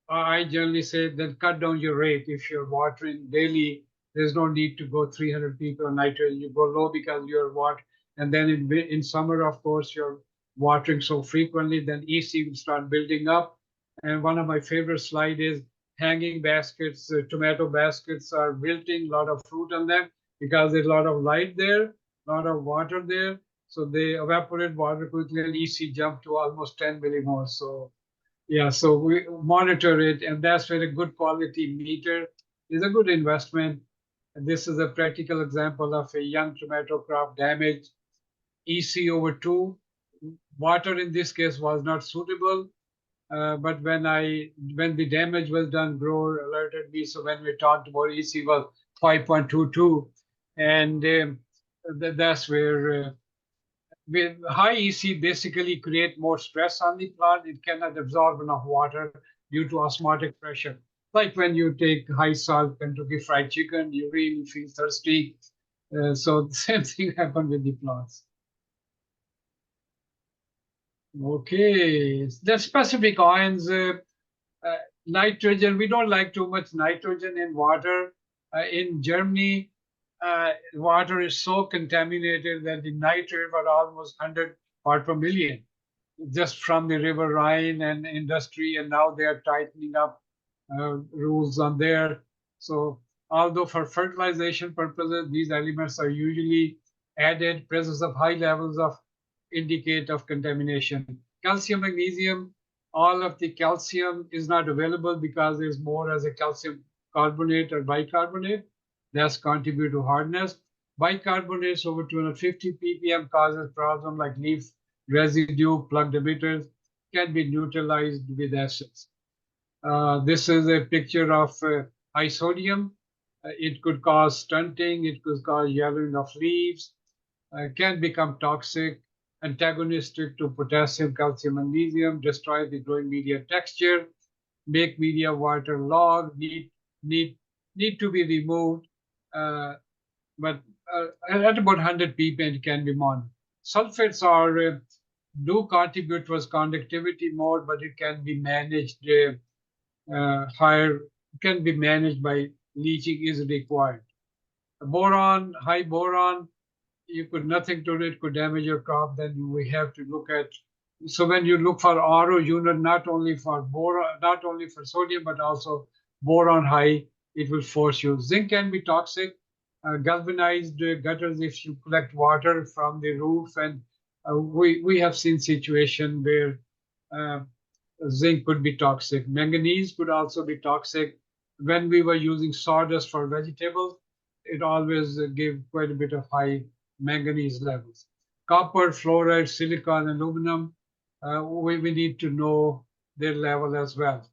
I generally say that cut down your rate. If you're watering daily, there's no need to go 300 people a night. You go low because you're and then in summer, of course, you're watering so frequently, then EC will start building up. And one of my favorite slide is hanging baskets. Tomato baskets are wilting, a lot of fruit on them because there's a lot of light there, a lot of water there. So they evaporate water quickly and EC jump to almost 10 millimoles. So yeah, so we monitor it, and that's where a good quality meter is a good investment. And this is a practical example of a young tomato crop damage. EC over 2. Water in this case was not suitable, but when the damage was done, grower alerted me. So when we talked about EC was 5.22, and that's where with high EC basically create more stress on the plant. It cannot absorb enough water due to osmotic pressure. Like when you take high salt Kentucky fried chicken, you really feel thirsty. So the same thing happened with the plants. Okay, the specific ions, nitrogen. We don't like too much nitrogen in water. In Germany, water is so contaminated that the nitrate were almost 100 part per million just from the River Rhine and industry, and now they are tightening up rules on there. So although for fertilization purposes, these elements are usually added. Presence of high levels of indicate of contamination. Calcium, magnesium, all of the calcium is not available because there's more as a calcium carbonate or bicarbonate. That's contribute to hardness. Bicarbonates over 250 ppm causes problem like leaf residue, plugged emitters, can be neutralized with acids. This is a picture of high sodium. It could cause stunting, it could cause yellowing of leaves, can become toxic, antagonistic to potassium, calcium, magnesium, destroy the growing media texture, make media waterlogged, need, need to be removed, uh, but at about 100 ppm it can be monitored. Sulfates are do contribute towards conductivity more, but it can be managed higher, can be managed by leaching is required. Boron, high boron, you could nothing to it could damage your crop. Then we have to look at. So when you look for RO unit, not only for boron, not only for sodium, but also boron high, it will force you. Zinc can be toxic. Galvanized gutters, if you collect water from the roof, and we have seen situation where uh, zinc could be toxic. Manganese could also be toxic. When we were using sawdust for vegetables, it always gave quite a bit of high manganese levels. Copper, fluoride, silicon, aluminum, we need to know their level as well.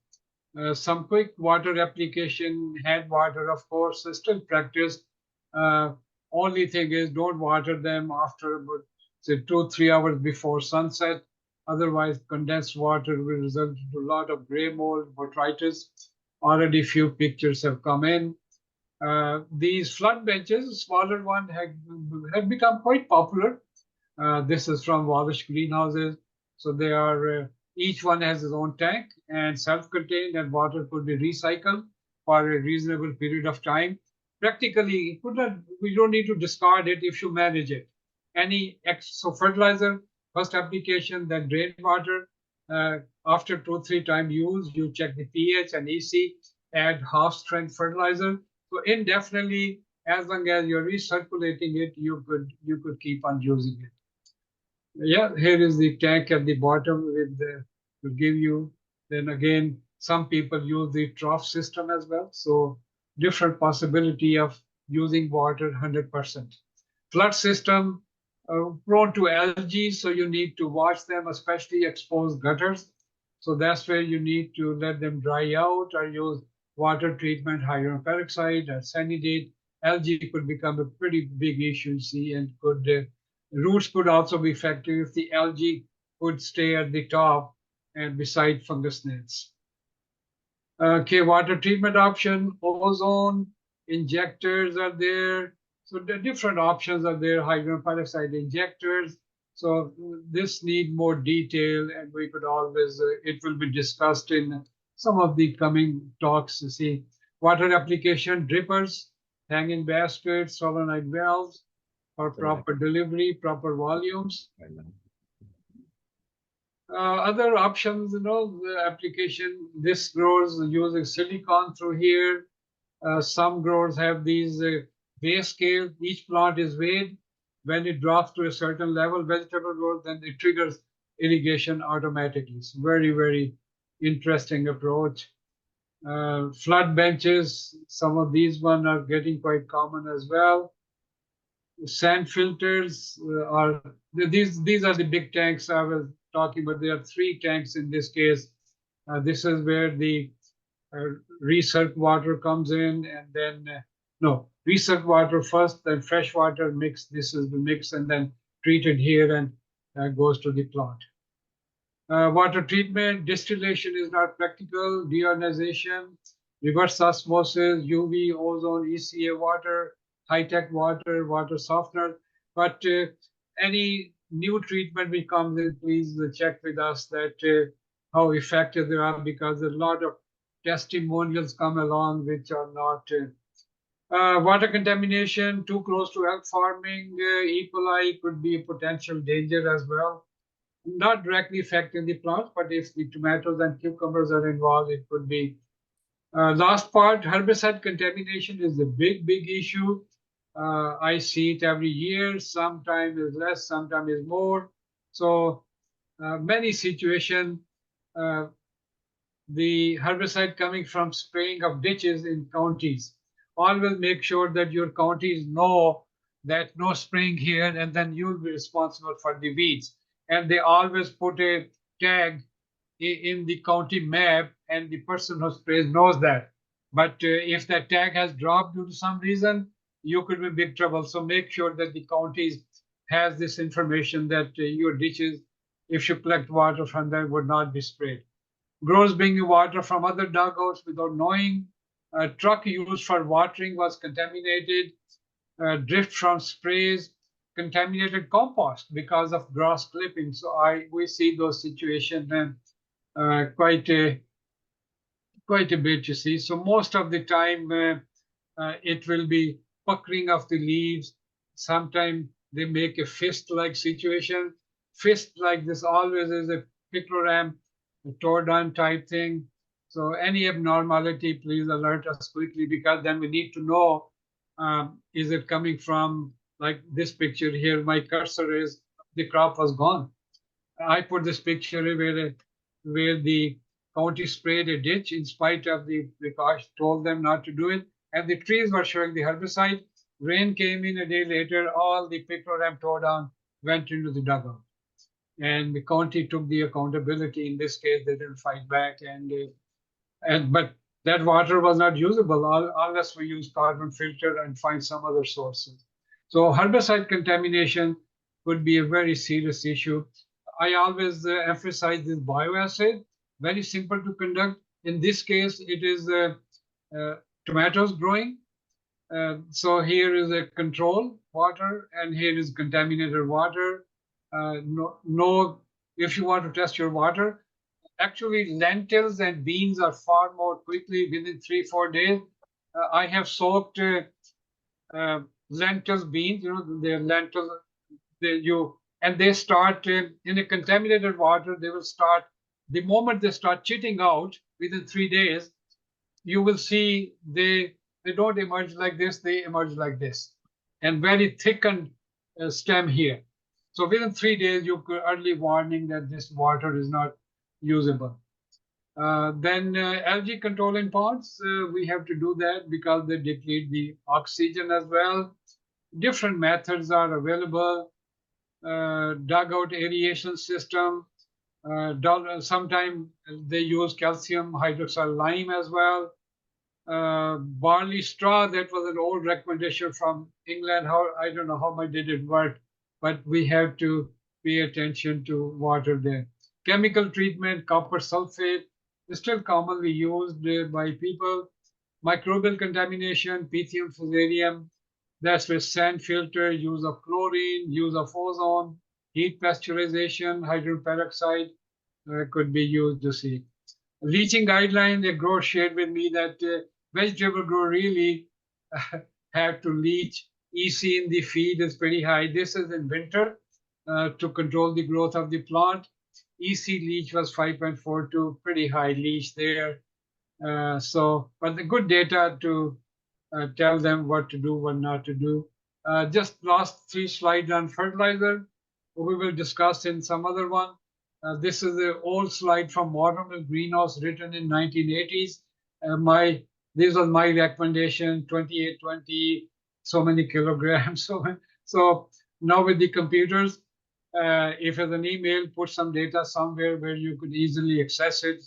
Some quick water application, hand water, of course, is still practiced. Uh, Only thing is don't water them after about, say, 2, 3 hours before sunset. Otherwise, condensed water will result in a lot of gray mold, botrytis. Already few pictures have come in. These flood benches, smaller one, have become quite popular. This is from Wallace Greenhouses. So they are, each one has its own tank and self-contained, and water could be recycled for a reasonable period of time. Practically, we don't need to discard it if you manage it. So fertilizer, first application, then drain water. After 2, 3 times use, you check the pH and EC, add half strength fertilizer. So indefinitely, as long as you're recirculating it, you could keep on using it. Yeah, here is the tank at the bottom with the to give you. Then again, some people use the trough system as well. So different possibility of using water 100%. Flood system prone to algae, so you need to watch them, especially exposed gutters. So that's where you need to let them dry out or use water treatment, hydrogen peroxide, or sanidate. Algae could become a pretty big issue, you see, and could roots could also be affected if the algae could stay at the top and beside fungus nets. Okay, water treatment option, ozone, injectors are there. So the different options are there, hydrogen peroxide injectors. So this need more detail, and we could always, it will be discussed in some of the coming talks. You see, water application, drippers, hanging baskets, solenoid valves for proper delivery, proper volumes. Other options, the application, this grows using silicon through here. Some growers have these weigh scale. Each plant is weighed. When it drops to a certain level, vegetable growth, then it triggers irrigation automatically. It's very, very interesting approach. Flood benches, some of these ones are getting quite common as well. Sand filters are these are the big tanks I was talking about. There are 3 tanks in this case. This is where the recirc water comes in, and then no, recirc water first, then fresh water mix. This is the mix, and then treated here and goes to the plant. Water treatment, distillation is not practical. Deionization, reverse osmosis, UV, ozone, ECA water, high-tech water, water softener. But any new treatment which comes in, please check with us that how effective they are, because a lot of testimonials come along which are not. Water contamination, too close to elk farming, E. coli could be a potential danger as well. Not directly affecting the plants, but if the tomatoes and cucumbers are involved, it could be. Last part, herbicide contamination is a big, big issue. I see it every year. Sometimes is less, sometimes is more. So many situations, uh, the herbicide coming from spraying of ditches in counties. Always make sure that your counties know that no spraying here, and then you'll be responsible for the weeds. And they always put a tag in the county map, and the person who sprays knows that. But if that tag has dropped due to some reason, you could be in big trouble. So make sure that the counties has this information that your ditches, if you collect water from them, would not be sprayed. Growers bringing water from other dugouts without knowing. A truck used for watering was contaminated. Drift from sprays, contaminated compost because of grass clippings. So we see those situations quite a bit, you see. So most of the time, it will be puckering of the leaves. Sometimes they make a fist-like situation. Fist like this always is a pictogram, a tore-down type thing. So any abnormality, please alert us quickly, because then we need to know, is it coming from, like this picture here, my cursor is, the crop was gone. I put this picture where the county sprayed a ditch in spite of the precaution, told them not to do it, and the trees were showing the herbicide. Rain came in a day later, all the pictogram tore down, went into the dugout, and the county took the accountability. In this case, they didn't fight back, and but that water was not usable unless we use carbon filter and find some other sources. So herbicide contamination could be a very serious issue. I always emphasize this bioacid, very simple to conduct. In this case, it is uh, tomatoes growing. So here is a control water, and here is contaminated water. No, if you want to test your water, actually lentils and beans are far more quickly within 3-4 days. I have soaked uh, lentils, beans. You know, they're lentils. And they start in a contaminated water. They will start the moment they start chitting out within 3 days. You will see they don't emerge like this. They emerge like this, and very thickened stem here. So within 3 days, you could early warning that this water is not usable. Then algae controlling ponds, we have to do that because they deplete the oxygen as well. Different methods are available. Dugout aeration system. Sometimes they use calcium hydroxide lime as well. Barley straw, that was an old recommendation from England. How, I don't know how much did it work, but we have to pay attention to water there. Chemical treatment, copper sulfate is still commonly used by people. Microbial contamination, Pythium fusarium, that's with sand filter, use of chlorine, use of ozone, heat pasteurization, hydrogen peroxide could be used to see. Leaching guideline, a grower shared with me that vegetable grower really have to leach. EC in the feed is pretty high. This is in winter to control the growth of the plant. EC leach was 5.42, pretty high leach there. But the good data to tell them what to do, what not to do. Just last 3 slides on fertilizer. We will discuss in some other one. This is the old slide from Mirza Greenhouse written in 1980s. This was my recommendation, 2820, so many kilograms. So now with the computers, if it's an email, put some data somewhere where you could easily access it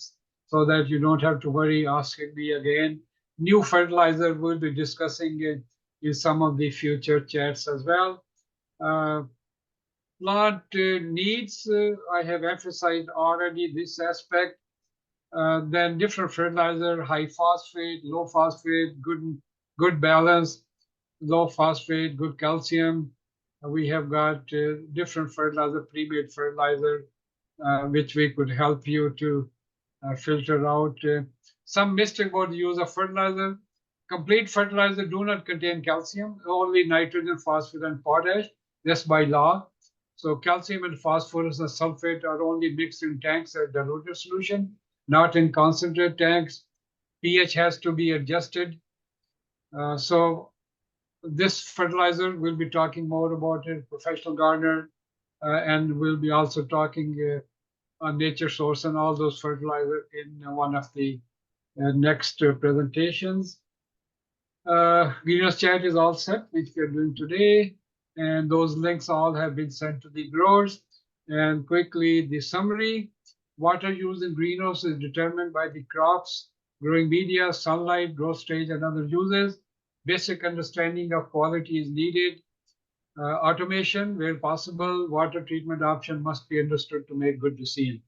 so that you don't have to worry asking me again. New fertilizer we'll be discussing in some of the future chats as well. Plant needs, I have emphasized already this aspect. Then different fertilizer, high phosphate, low phosphate, good balance, low phosphate, good calcium. We have got different fertilizer, pre-made fertilizer, which we could help you to filter out. Some mistake about the use of fertilizer. Complete fertilizer do not contain calcium, only nitrogen, phosphorus, and potash, just by law. So calcium and phosphorus and sulfate are only mixed in tanks as diluted solution, not in concentrate tanks. pH has to be adjusted. So This fertilizer, we'll be talking more about it, professional gardener, and we'll be also talking on nature source and all those fertilizer in one of the next presentations. Greenhouse chat is all set, which we are doing today, and those links all have been sent to the growers. And quickly, the summary: water use in greenhouse is determined by the crops, growing media, sunlight, growth stage, and other uses. Basic understanding of quality is needed. Automation, where possible, water treatment option must be understood to make good decision.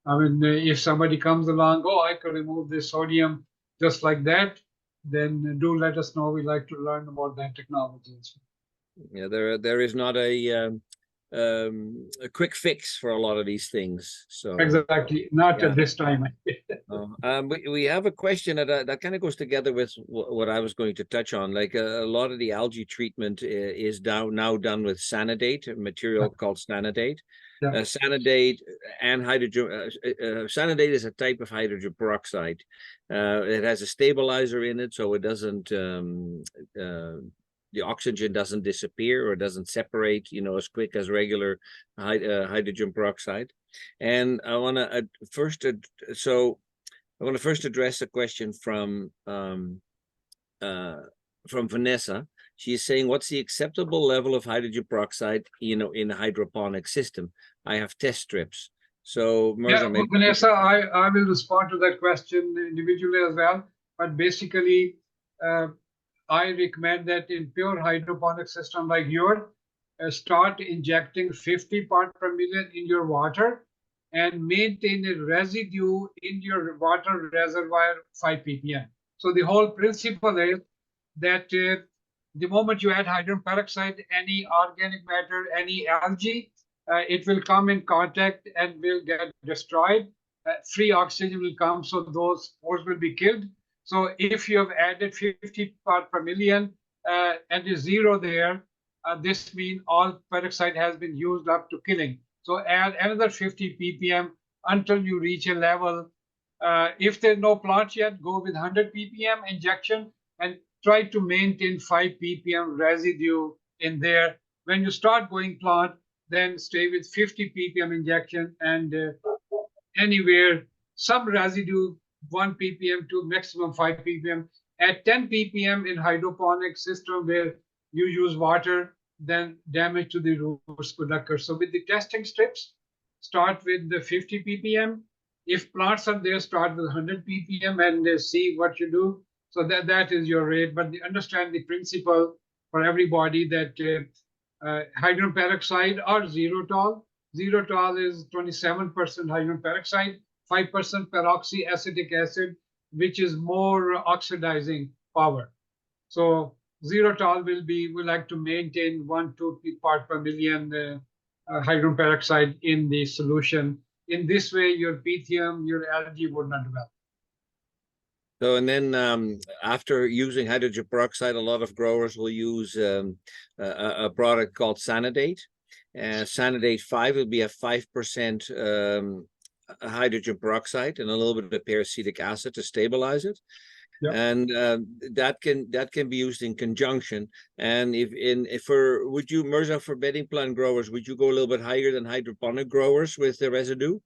I mean, if somebody comes along, oh, I could remove this sodium just like that, then do let us know. We like to learn about that technology. Yeah, there is not a quick fix for a lot of these things. So Exactly, not yeah. at this time. We have a question that kind of goes together with what I was going to touch on. Like a lot of the algae treatment is now done with Sanidate, a material called Sanidate. Yeah. Sanidate and hydrogen. Sanidate is a type of hydrogen peroxide. It has a stabilizer in it, so it doesn't. The oxygen doesn't disappear or doesn't separate, as quick as regular hydrogen peroxide. And I want to first address a question from Vanessa. She's saying, "What's the acceptable level of hydrogen peroxide, in a hydroponic system? I have test strips." So, Mirza, yeah, Vanessa, I will respond to that question individually as well. But basically, I recommend that in pure hydroponic system like yours, start injecting 50 part per million in your water and maintain a residue in your water reservoir 5 ppm. So the whole principle is that the moment you add hydrogen peroxide, any organic matter, any algae, it will come in contact and will get destroyed. Free oxygen will come, so those spores will be killed. So if you have added 50 part per million and is zero there, this means all peroxide has been used up to killing. So add another 50 ppm until you reach a level. If there's no plant yet, go with 100 ppm injection and try to maintain 5 ppm residue in there. When you start going plant, then stay with 50 ppm injection and anywhere some residue 1 ppm to maximum 5 ppm. At 10 ppm in hydroponic system where you use water, then damage to the roots could occur. So with the testing strips, start with the 50 ppm. If plants are there, start with 100 ppm and see what you do. So that is your rate. But understand the principle for everybody that hydrogen peroxide or xylitol. Xylitol is 27% hydrogen peroxide, 5% peroxyacetic acid, which is more oxidizing power. So xylitol we like to maintain 1-2 part per million hydrogen peroxide in the solution. In this way, your pythium, your algae would not develop. So, and then after using hydrogen peroxide, a lot of growers will use a product called Sanidate. Sanidate 5 will be a 5% hydrogen peroxide and a little bit of peracetic acid to stabilize it. Yep. And that can be used in conjunction. And would you, Mirza, for bedding plant growers, would you go a little bit higher than hydroponic growers with the residue?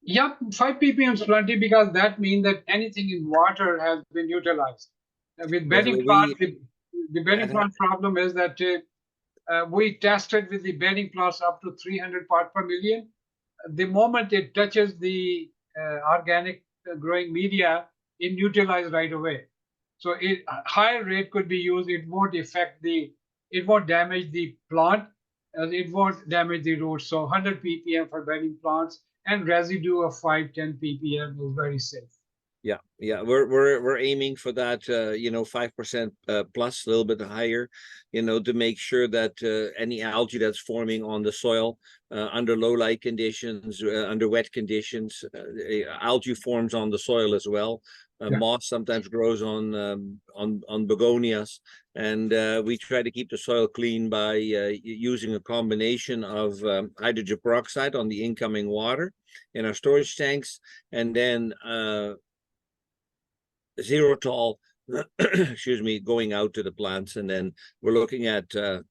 Yep, 5 ppm is plenty because that means that anything in water has been utilized. With bedding plant, the bedding plant problem is that we tested with the bedding plants up to 300 part per million. The moment it touches the organic growing media, it utilized right away. So higher rate could be used. It won't damage the plant, it won't damage the roots. So 100 ppm for bedding plants and residue of 5-10 ppm is very safe. Yeah, we're aiming for that 5% plus, a little bit higher, to make sure that any algae that's forming on the soil under low light conditions, under wet conditions, algae forms on the soil as well. Moss sometimes grows on begonias, and we try to keep the soil clean by using a combination of hydrogen peroxide on the incoming water in our storage tanks, and then xylitol excuse me, going out to the plants, and then we're looking at a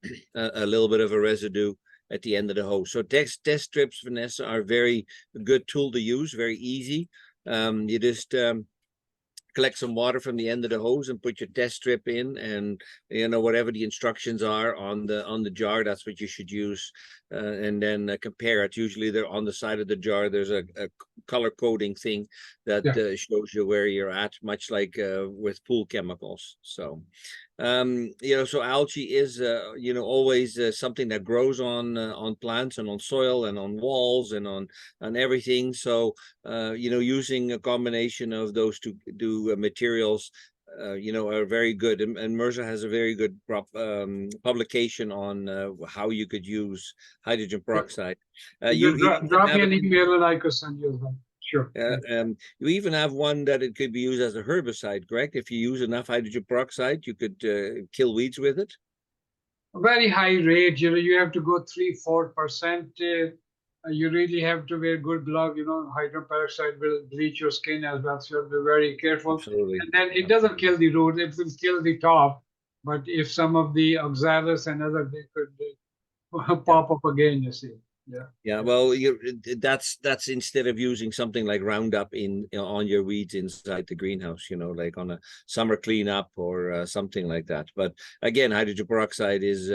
little bit of a residue at the end of the hose. So test strips, Vanessa, are very good tool to use, very easy. You just collect some water from the end of the hose and put your test strip in, and whatever the instructions are on the jar, that's what you should use, and then compare it. Usually they're on the side of the jar, there's a color coding thing that shows you where you're at, much like with pool chemicals. So so algae is always something that grows on plants and on soil and on walls and on everything. So using a combination of those two materials are very good, and Mirza has a very good publication on how you could use hydrogen peroxide. Drop me an email and I could send you that. Sure. You even have one that it could be used as a herbicide, correct? If you use enough hydrogen peroxide, you could kill weeds with it. A very high rate, you have to go 3-4%. You really have to wear good gloves. Hydrogen peroxide will bleach your skin as well, so you have to be very careful. Absolutely. And then it doesn't kill the root; it will kill the top. But if some of the oxalis and other, they could pop up again. You see. Yeah, well, that's instead of using something like Roundup on your weeds inside the greenhouse, like on a summer cleanup or something like that. But again, hydrogen peroxide is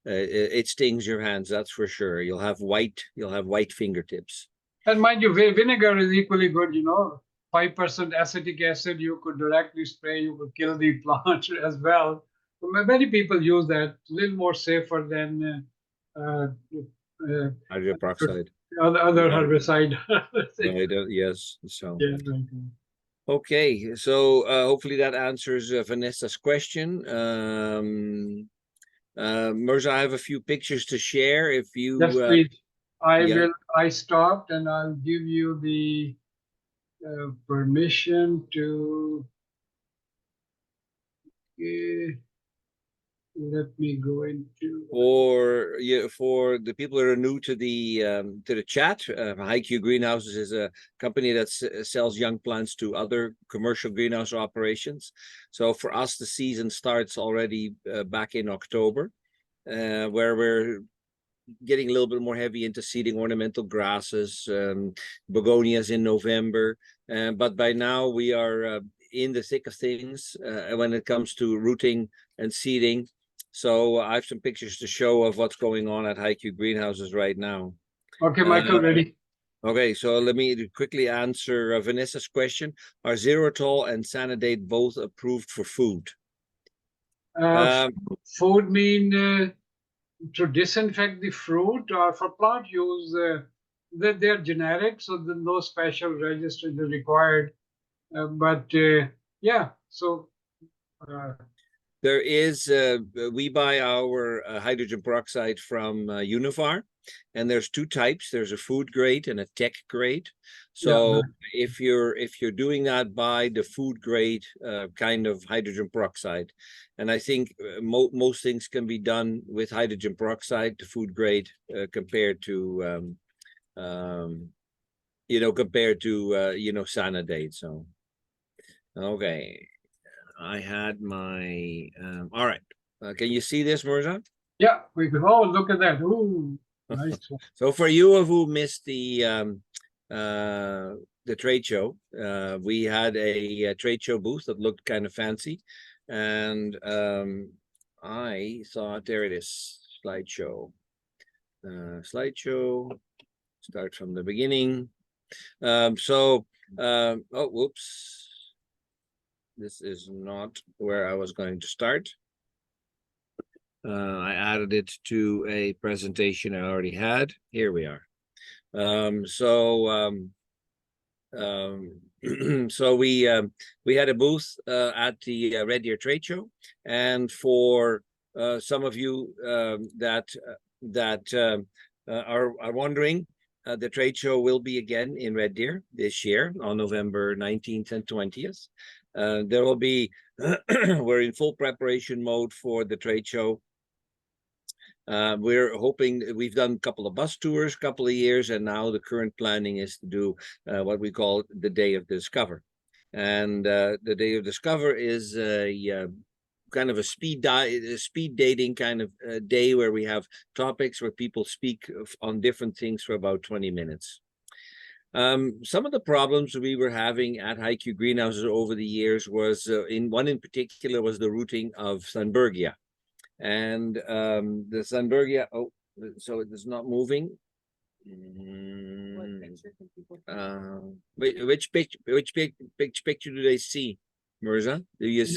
it stings your hands, that's for sure. You'll have white fingertips. And mind you, vinegar is equally good. 5% acetic acid you could directly spray. You could kill the plant as well. But many people use that. A little more safer than. Hydrogen peroxide. Other herbicide. Yes. So. Yeah. Okay, so hopefully that answers Vanessa's question. Mirza, I have a few pictures to share. If you yes, please. I stopped, and I'll give you the permission to. Let me go into for the people that are new to the chat. AGGA Greenhouses is a company that sells young plants to other commercial greenhouse operations. So for us, the season starts already back in October, where we're getting a little bit more heavy into seeding ornamental grasses, begonias in November, but by now we are in the thick of things when it comes to rooting and seeding. So I have some pictures to show of what's going on at AGGA Greenhouses right now. Okay, Michael, ready? Okay, so let me quickly answer Vanessa's question. Are xylitol and Sanidate both approved for food? Food mean to disinfect the fruit, or for plant use? They're generic, so there's no special registration required. But yeah, so. There is, we buy our hydrogen peroxide from Univar, and there's two types. There's a food grade and a tech grade. So if you're doing that, buy the food grade kind of hydrogen peroxide. And I think most things can be done with hydrogen peroxide, the food grade, compared to Sanidate. So okay. I had my all right. Can you see this, Mirza? Yeah, we can. Oh, look at that! Ooh, nice. So for you who missed the trade show, we had a trade show booth that looked kind of fancy, and I thought, there it is, slideshow. Slideshow. Start from the beginning. Oh, whoops. This is not where I was going to start. I added it to a presentation I already had. Here we are. So we had a booth at the Red Deer Trade Show, and for some of you that are wondering, the trade show will be again in Red Deer this year on November 19th and 20th. There will be, we're in full preparation mode for the trade show. We're hoping, we've done a couple of bus tours, couple of years, and now the current planning is to do what we call the Day of Discover. And the Day of Discover is a kind of a speed dating kind of day where we have topics where people speak on different things for about 20 minutes. Some of the problems we were having at HiQ greenhouses over the years was in particular was the rooting of Sunbergia. And the Sunbergia, oh, so it is not moving. Which picture do they see, Mirza? Do you see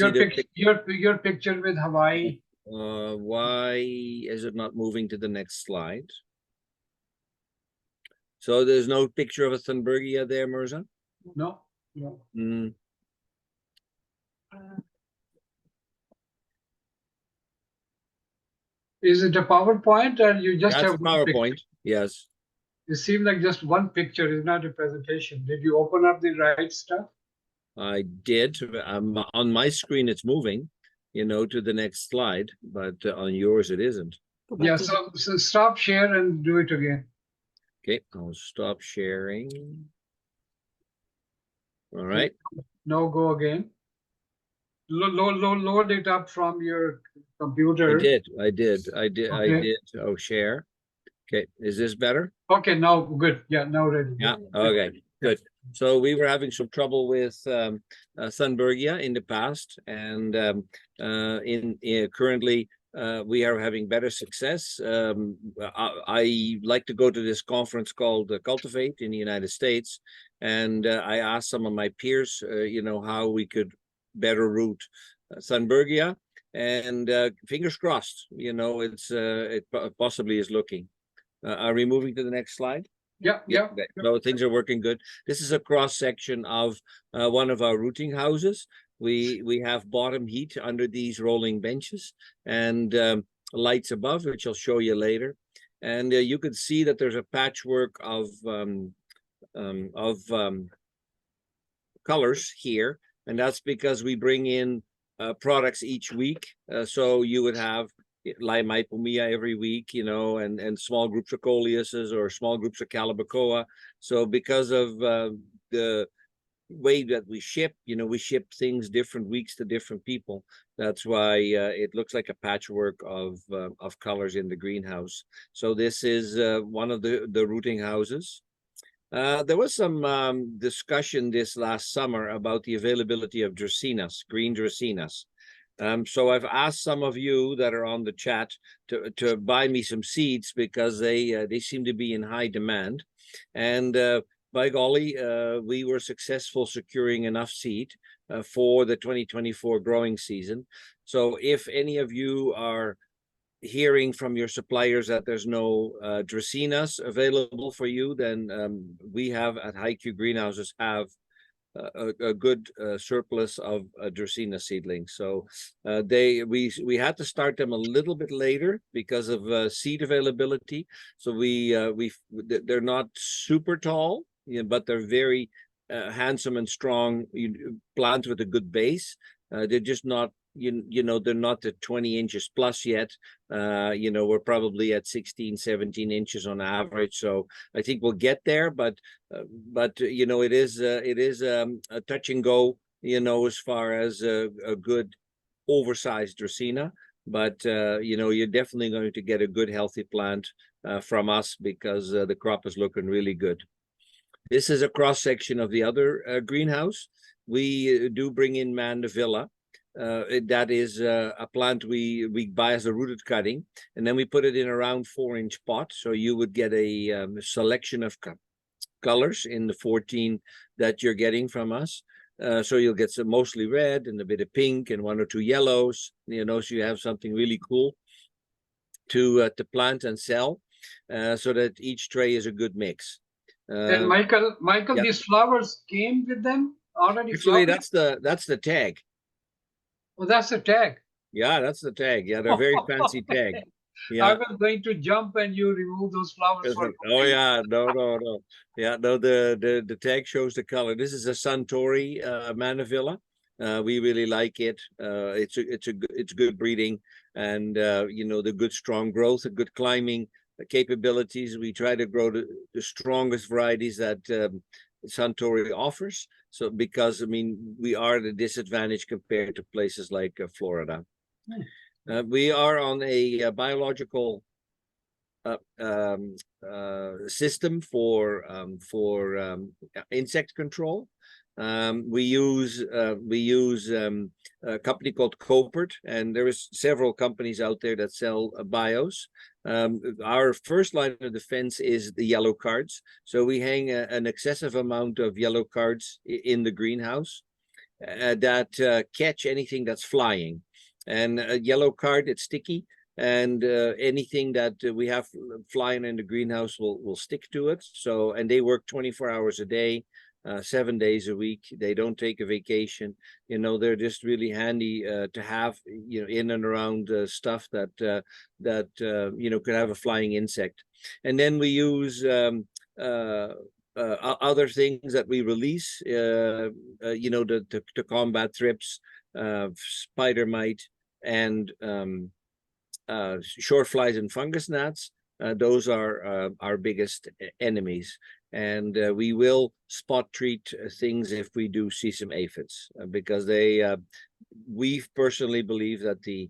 your picture with Hawaii? Why is it not moving to the next slide? So there's no picture of a Thunbergia there, Mirza? No, no. Is it a PowerPoint or you just That's have one PowerPoint? Picture? Yes. It seems like just one picture is not a presentation. Did you open up the right stuff? I did. On my screen, it's moving, to the next slide, but on yours, it isn't. Yeah, so stop share and do it again. Okay, I'll stop sharing. All right. No, go again. Load it up from your computer. I did. Oh, share. Okay, is this better? Okay, now good. Yeah, now ready. Yeah, okay, good. So we were having some trouble with Thunbergia in the past, and currently we are having better success. I like to go to this conference called Cultivate in the United States, and I asked some of my peers, how we could better root Thunbergia, and fingers crossed, it possibly is looking. Are we moving to the next slide? Yeah. So things are working good. This is a cross section of one of our rooting houses. We have bottom heat under these rolling benches and lights above, which I'll show you later. And you can see that there's a patchwork of colors here, and that's because we bring in products each week. So you would have Limipomea every week, and small groups of Coleuses or small groups of Calibrachoa. So because of the way that we ship, we ship things different weeks to different people. That's why it looks like a patchwork of colors in the greenhouse. So this is one of the rooting houses. There was some discussion this last summer about the availability of Dracaenas, green Dracaenas. So I've asked some of you that are on the chat to buy me some seeds because they seem to be in high demand. And by golly, we were successful securing enough seed for the 2024 growing season. So if any of you are hearing from your suppliers that there's no Dracaenas available for you, then we have at HiQ Greenhouses have a good surplus of Dracaena seedlings. So we had to start them a little bit later because of seed availability. So they're not super tall, but they're very handsome and strong plants with a good base. They're just not, they're not at 20 inches plus yet. We're probably at 16, 17 inches on average. So I think we'll get there, but it is a touch and go, as far as a good oversized Dracaena. But you're definitely going to get a good healthy plant from us because the crop is looking really good. This is a cross section of the other greenhouse. We do bring in Mandevilla. That is a plant we buy as a rooted cutting, and then we put it in a round 4-inch pot. So you would get a selection of colors in the 14 that you're getting from us. So you'll get some mostly red and a bit of pink and 1 or 2 yellows, so you have something really cool to plant and sell, so that each tray is a good mix. And Michael, yeah. These flowers came with them already? Actually, that's the tag. Oh, that's the tag. Yeah, that's the tag. Yeah, they're very fancy tag. Yeah. I was going to jump and you remove those flowers. Oh yeah, no. Yeah, no. The tag shows the color. This is a Suntory Mandevilla. We really like it. It's good breeding, and the good strong growth, the good climbing capabilities. We try to grow the strongest varieties that Suntory offers. So because, I mean, we are at a disadvantage compared to places like Florida. We are on a biological system for insect control. We use a company called Copert, and there is several companies out there that sell bios. Our first line of defense is the yellow cards. So we hang an excessive amount of yellow cards in the greenhouse that catch anything that's flying. And a yellow card, it's sticky, and anything that we have flying in the greenhouse will stick to it. So, and they work 24 hours a day, 7 days a week. They don't take a vacation. You know, they're just really handy to have, you know, in and around stuff that you know, could have a flying insect. And then we use other things that we release, you know, to combat thrips, spider mite, and short flies and fungus gnats. Those are our biggest enemies. And we will spot treat things if we do see some aphids, because they, we personally believe that the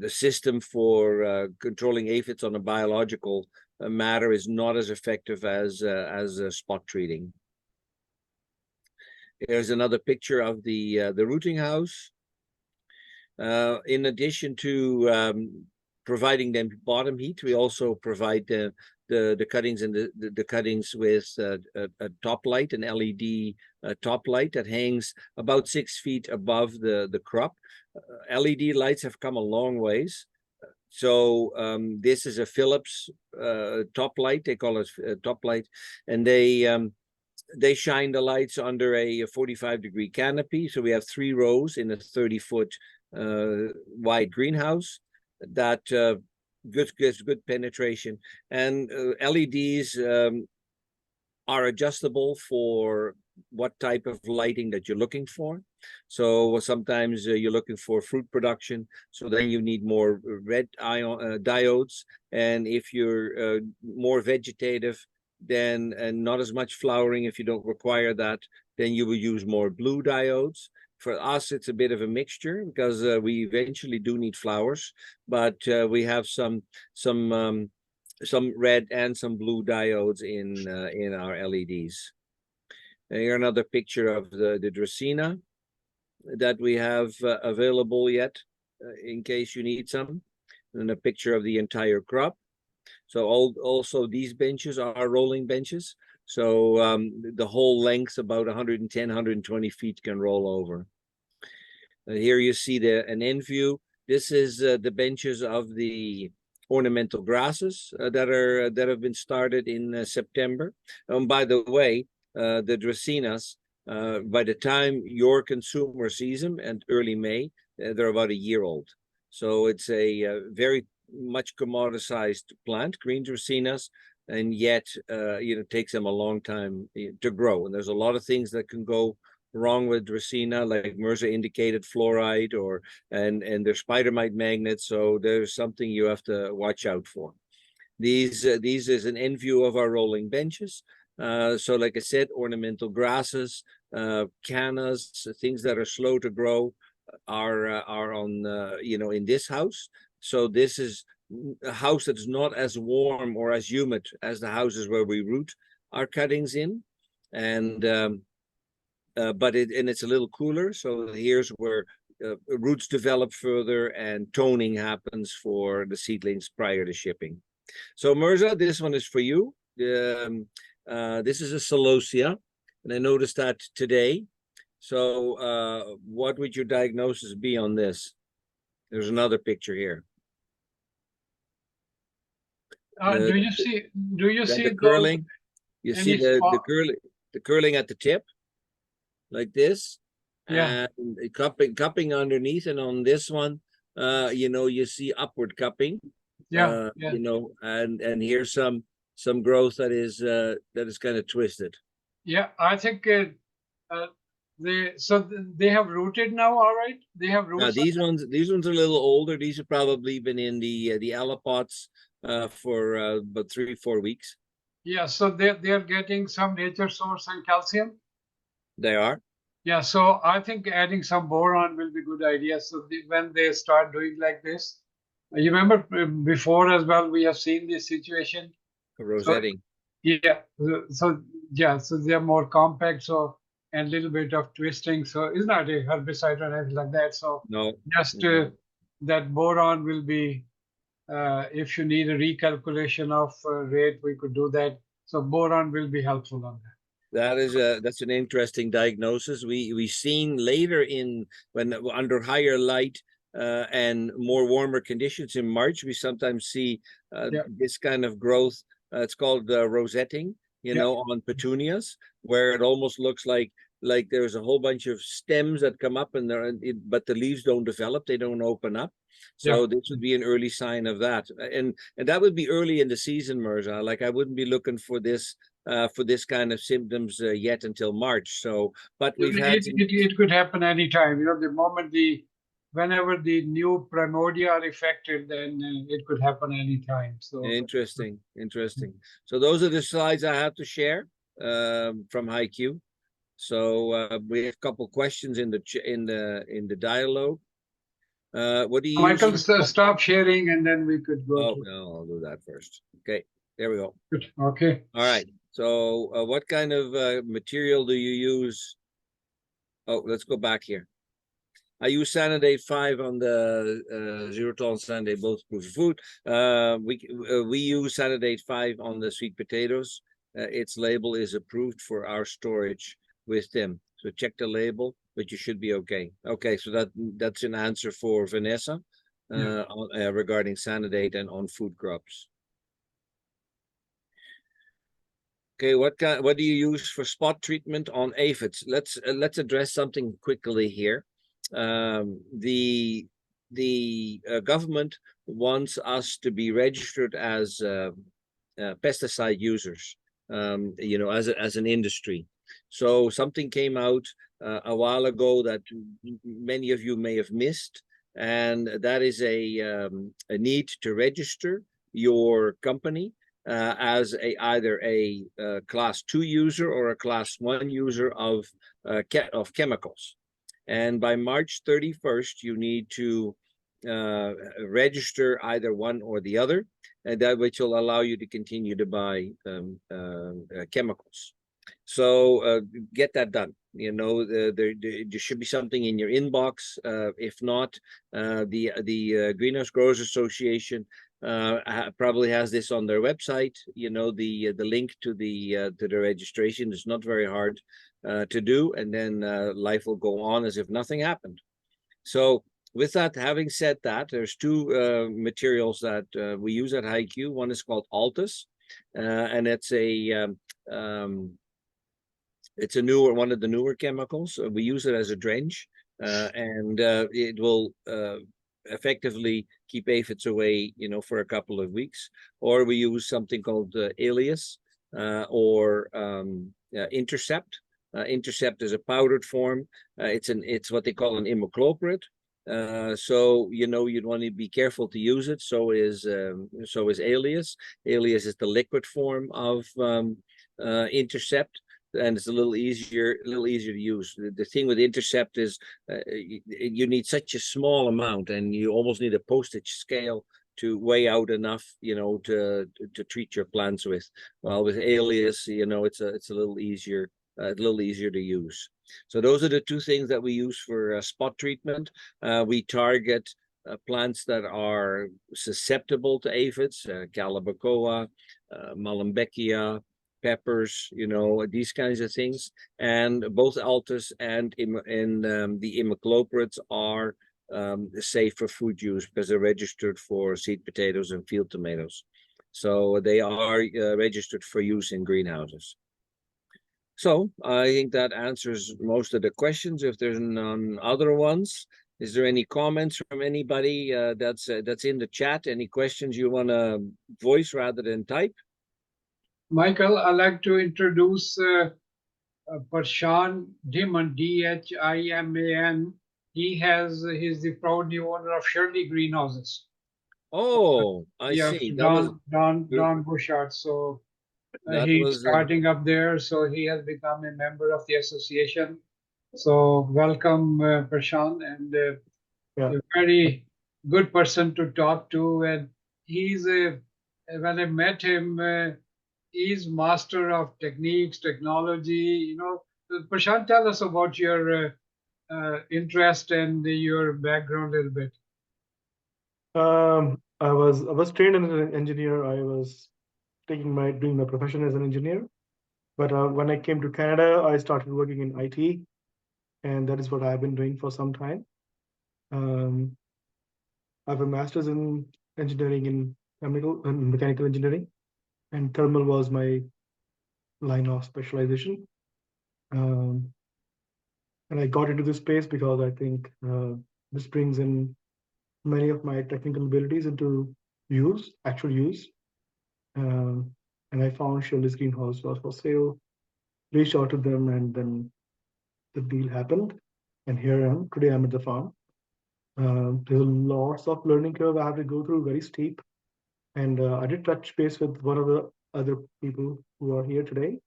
system for controlling aphids on a biological matter is not as effective as spot treating. Here's another picture of the rooting house. In addition to providing them bottom heat, we also provide the cuttings and the cuttings with a top light, an LED top light that hangs about 6 feet above the crop. LED lights have come a long ways. So this is a Philips top light. They call it top light, and they shine the lights under a 45-degree canopy. So we have 3 rows in a 30-foot wide greenhouse that gives good penetration. And LEDs are adjustable for what type of lighting that you're looking for. So sometimes you're looking for fruit production, so then you need more red ion diodes. And if you're more vegetative, then and not as much flowering, if you don't require that, then you will use more blue diodes. For us, it's a bit of a mixture, because we eventually do need flowers, but we have some red and some blue diodes in our LEDs. Here another picture of the Dracaena that we have available yet, in case you need some, and a picture of the entire crop. So also these benches are rolling benches. So the whole length, about 110, 120 feet, can roll over. Here you see an end view. This is the benches of the ornamental grasses that have been started in September. By the way, the Dracaenas, by the time your consumer sees them, and early May, they're about a year old. So it's a very much commoditized plant, green Dracaenas, and yet you know, it takes them a long time to grow. And there's a lot of things that can go wrong with Dracaena, like Mirza indicated fluoride, and they're spider mite magnets. So there's something you have to watch out for. These is an end view of our rolling benches. So like I said, ornamental grasses, cannas, things that are slow to grow are on you know, in this house. So this is a house that's not as warm or as humid as the houses where we root our cuttings in, and but it's a little cooler. So here's where roots develop further and toning happens for the seedlings prior to shipping. So Mirza, this one is for you. This is a celosia, and I noticed that today. So what would your diagnosis be on this? There's another picture here. Do you see the curling? You see the curling at the tip, like this, yeah, and cupping underneath, and on this one, you know, you see upward cupping. yeah. You know, and here's some growth that is kind of twisted. Yeah, I think they have rooted now. All right, they have roots. These ones are a little older. These have probably been in the allopots for about 3-4 weeks. Yeah, so they are getting some nature source and calcium. They are. Yeah, so I think adding some boron will be a good idea. So when they start doing like this, you remember before as well, we have seen this situation. So Rosetting. yeah, so yeah, so they are more compact, so and a little bit of twisting. So it's not a herbicide or anything like that. So No, just no. that boron will be, if you need a recalculation of rate, we could do that. So boron will be helpful on that. That's an interesting diagnosis. We've seen later in when under higher light and more warmer conditions in March, we sometimes see Yeah, this kind of growth. It's called rosetting, yeah, on petunias, where it almost looks like there's a whole bunch of stems that come up and but the leaves don't develop, they don't open up. yeah. So this would be an early sign of that, and that would be early in the season, Mirza. Like I wouldn't be looking for this kind of symptoms yet until March. So, but we've had some It could happen anytime. You know, the moment whenever the new primordia are affected, then it could happen anytime. So, interesting. So those are the slides I have to share from HiQ. So we have a couple questions in the dialogue. What do you use Michael, for spot? stop sharing, and then we could go Oh to. no, I'll do that first. Okay, there we go. Good. Okay. All right. So what kind of material do you use? Oh, let's go back here. I use Sanidate 5 on the zero tolerance Sanidate bulletproof food. We use Sanidate 5 on the sweet potatoes. Its label is approved for our storage with them. So check the label, but you should be okay. Okay, so that's an answer for Vanessa Yeah. regarding Sanidate and on food crops. Okay, what do you use for spot treatment on aphids? Let's address something quickly here. The government wants us to be registered as pesticide users, as an industry. So something came out a while ago that many of you may have missed, and that is a need to register your company as either a class 2 user or a class 1 user of chemicals. And by March 31st, you need to register either one or the other, and that which will allow you to continue to buy chemicals. So get that done. There should be something in your inbox. If not, the Greenhouse Growers Association probably has this on their website. The link to the registration is not very hard to do, and then life will go on as if nothing happened. So with that, having said that, there's two materials that we use at HiQ. One is called Altus, and it's it's a one of the newer chemicals. We use it as a drench, and it will effectively keep aphids away, for a couple of weeks. Or we use something called Alias or Intercept. Intercept is a powdered form. It's what they call an imidacloprid. So you'd want to be careful to use it. So is Alias. Alias is the liquid form of Intercept, and it's a little easier to use. The thing with Intercept is you need such a small amount, and you almost need a postage scale to weigh out enough, to treat your plants with. Well, with Alias, it's a little easier to use. So those are the two things that we use for spot treatment. We target plants that are susceptible to aphids, Calibrachoa, Malambecia, peppers, these kinds of things. And both Altus and the imidacloprids are safe for food use because they're registered for seed potatoes and field tomatoes. So they are registered for use in greenhouses. So I think that answers most of the questions. If there's none other ones, is there any comments from anybody that's in the chat? Any questions you want to voice rather than type? Michael, I'd like to introduce Parshan Dhiman, Dhiman. He's the proud new owner of Shirley Greenhouses. Oh, I Yeah, see. Don Bouchard. So That he's was starting up there. So he has become a member of the association. So welcome, Prashant, and Yeah. a very good person to talk to. And he's a, when I met him, he's master of techniques, technology. Prashant, tell us about your interest and your background a little bit. I was trained as an engineer. I was doing my profession as an engineer. But when I came to Canada, I started working in IT, and that is what I've been doing for some time. Um, I have a master's in engineering in chemical and mechanical engineering, and thermal was my line of specialization. Um, and I got into this space because I think this brings in many of my technical abilities into actual use. Um, and I found Shirley's Greenhouse was for sale, reached out to them, and then the deal happened. And here I am. Today I'm at the farm. There's lots of learning curve I have to go through, very steep. And I did touch base with one of the other people who are here today,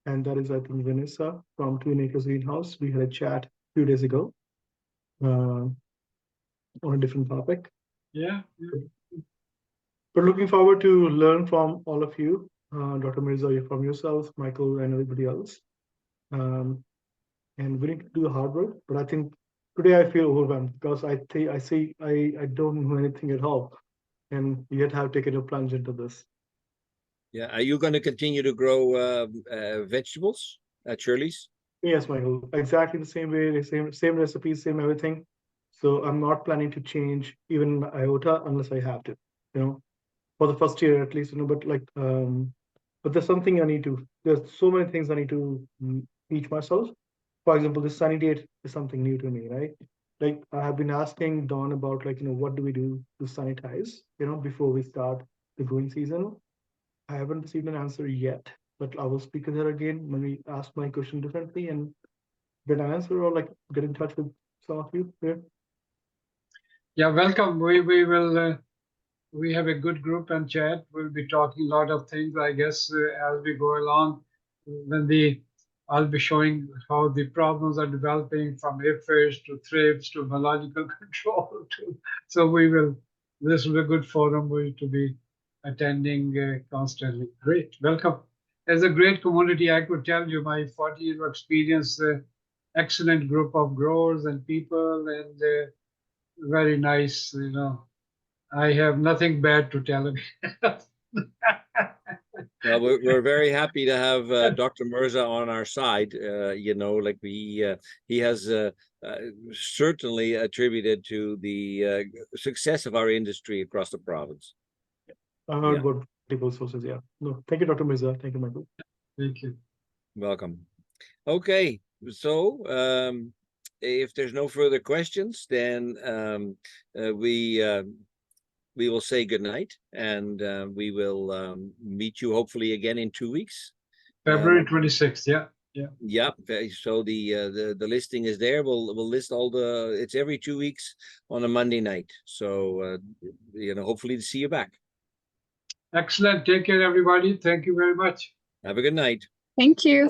and that is, I think, Vanessa from Twin Acres Greenhouse. We had a chat a few days ago on a different topic. Yeah. But looking forward to learn from all of you, Dr. Mirza, from yourself, Michael, and everybody else. Um, and we need to do the hard work. But I think today I feel overwhelmed because I don't know anything at all, and yet have taken a plunge into this. Yeah. Are you going to continue to grow vegetables at Shirley's? Yes, Michael, exactly the same way, the same recipes, same everything. So I'm not planning to change even iota unless I have to, you know, for the first year at least, but but there's something there's so many things I need to teach myself. For example, the sunny date is something new to me, right? Like I have been asking Dawn about what do we do to sanitize, before we start the growing season. I haven't received an answer yet, but I will speak with her again when we ask my question differently and get an answer, or like get in touch with some of you here. Yeah, welcome. We will. We have a good group and chat. We'll be talking a lot of things, I guess, as we go along. I'll be showing how the problems are developing from aphids to thrips to biological control. So this will be a good forum to be attending constantly. Great, welcome. As a great community, I could tell you my 40 years of experience, excellent group of growers and people, and very nice, I have nothing bad to tell him. Well, we're very happy to have Dr. Mirza on our side. He has certainly attributed to the success of our industry across the province. I heard about multiple sources. Yeah. No, thank you, Dr. Mirza. Thank you, Michael. Thank you. Welcome. Okay, so if there's no further questions, then we will say good night, and we will meet you hopefully again in 2 weeks. February 26th. Yeah. Yeah. So the listing is there. We'll list all it's every 2 weeks on a Monday night. So hopefully to see you back. Excellent. Take care, everybody. Thank you very much. Have a good night. Thank you.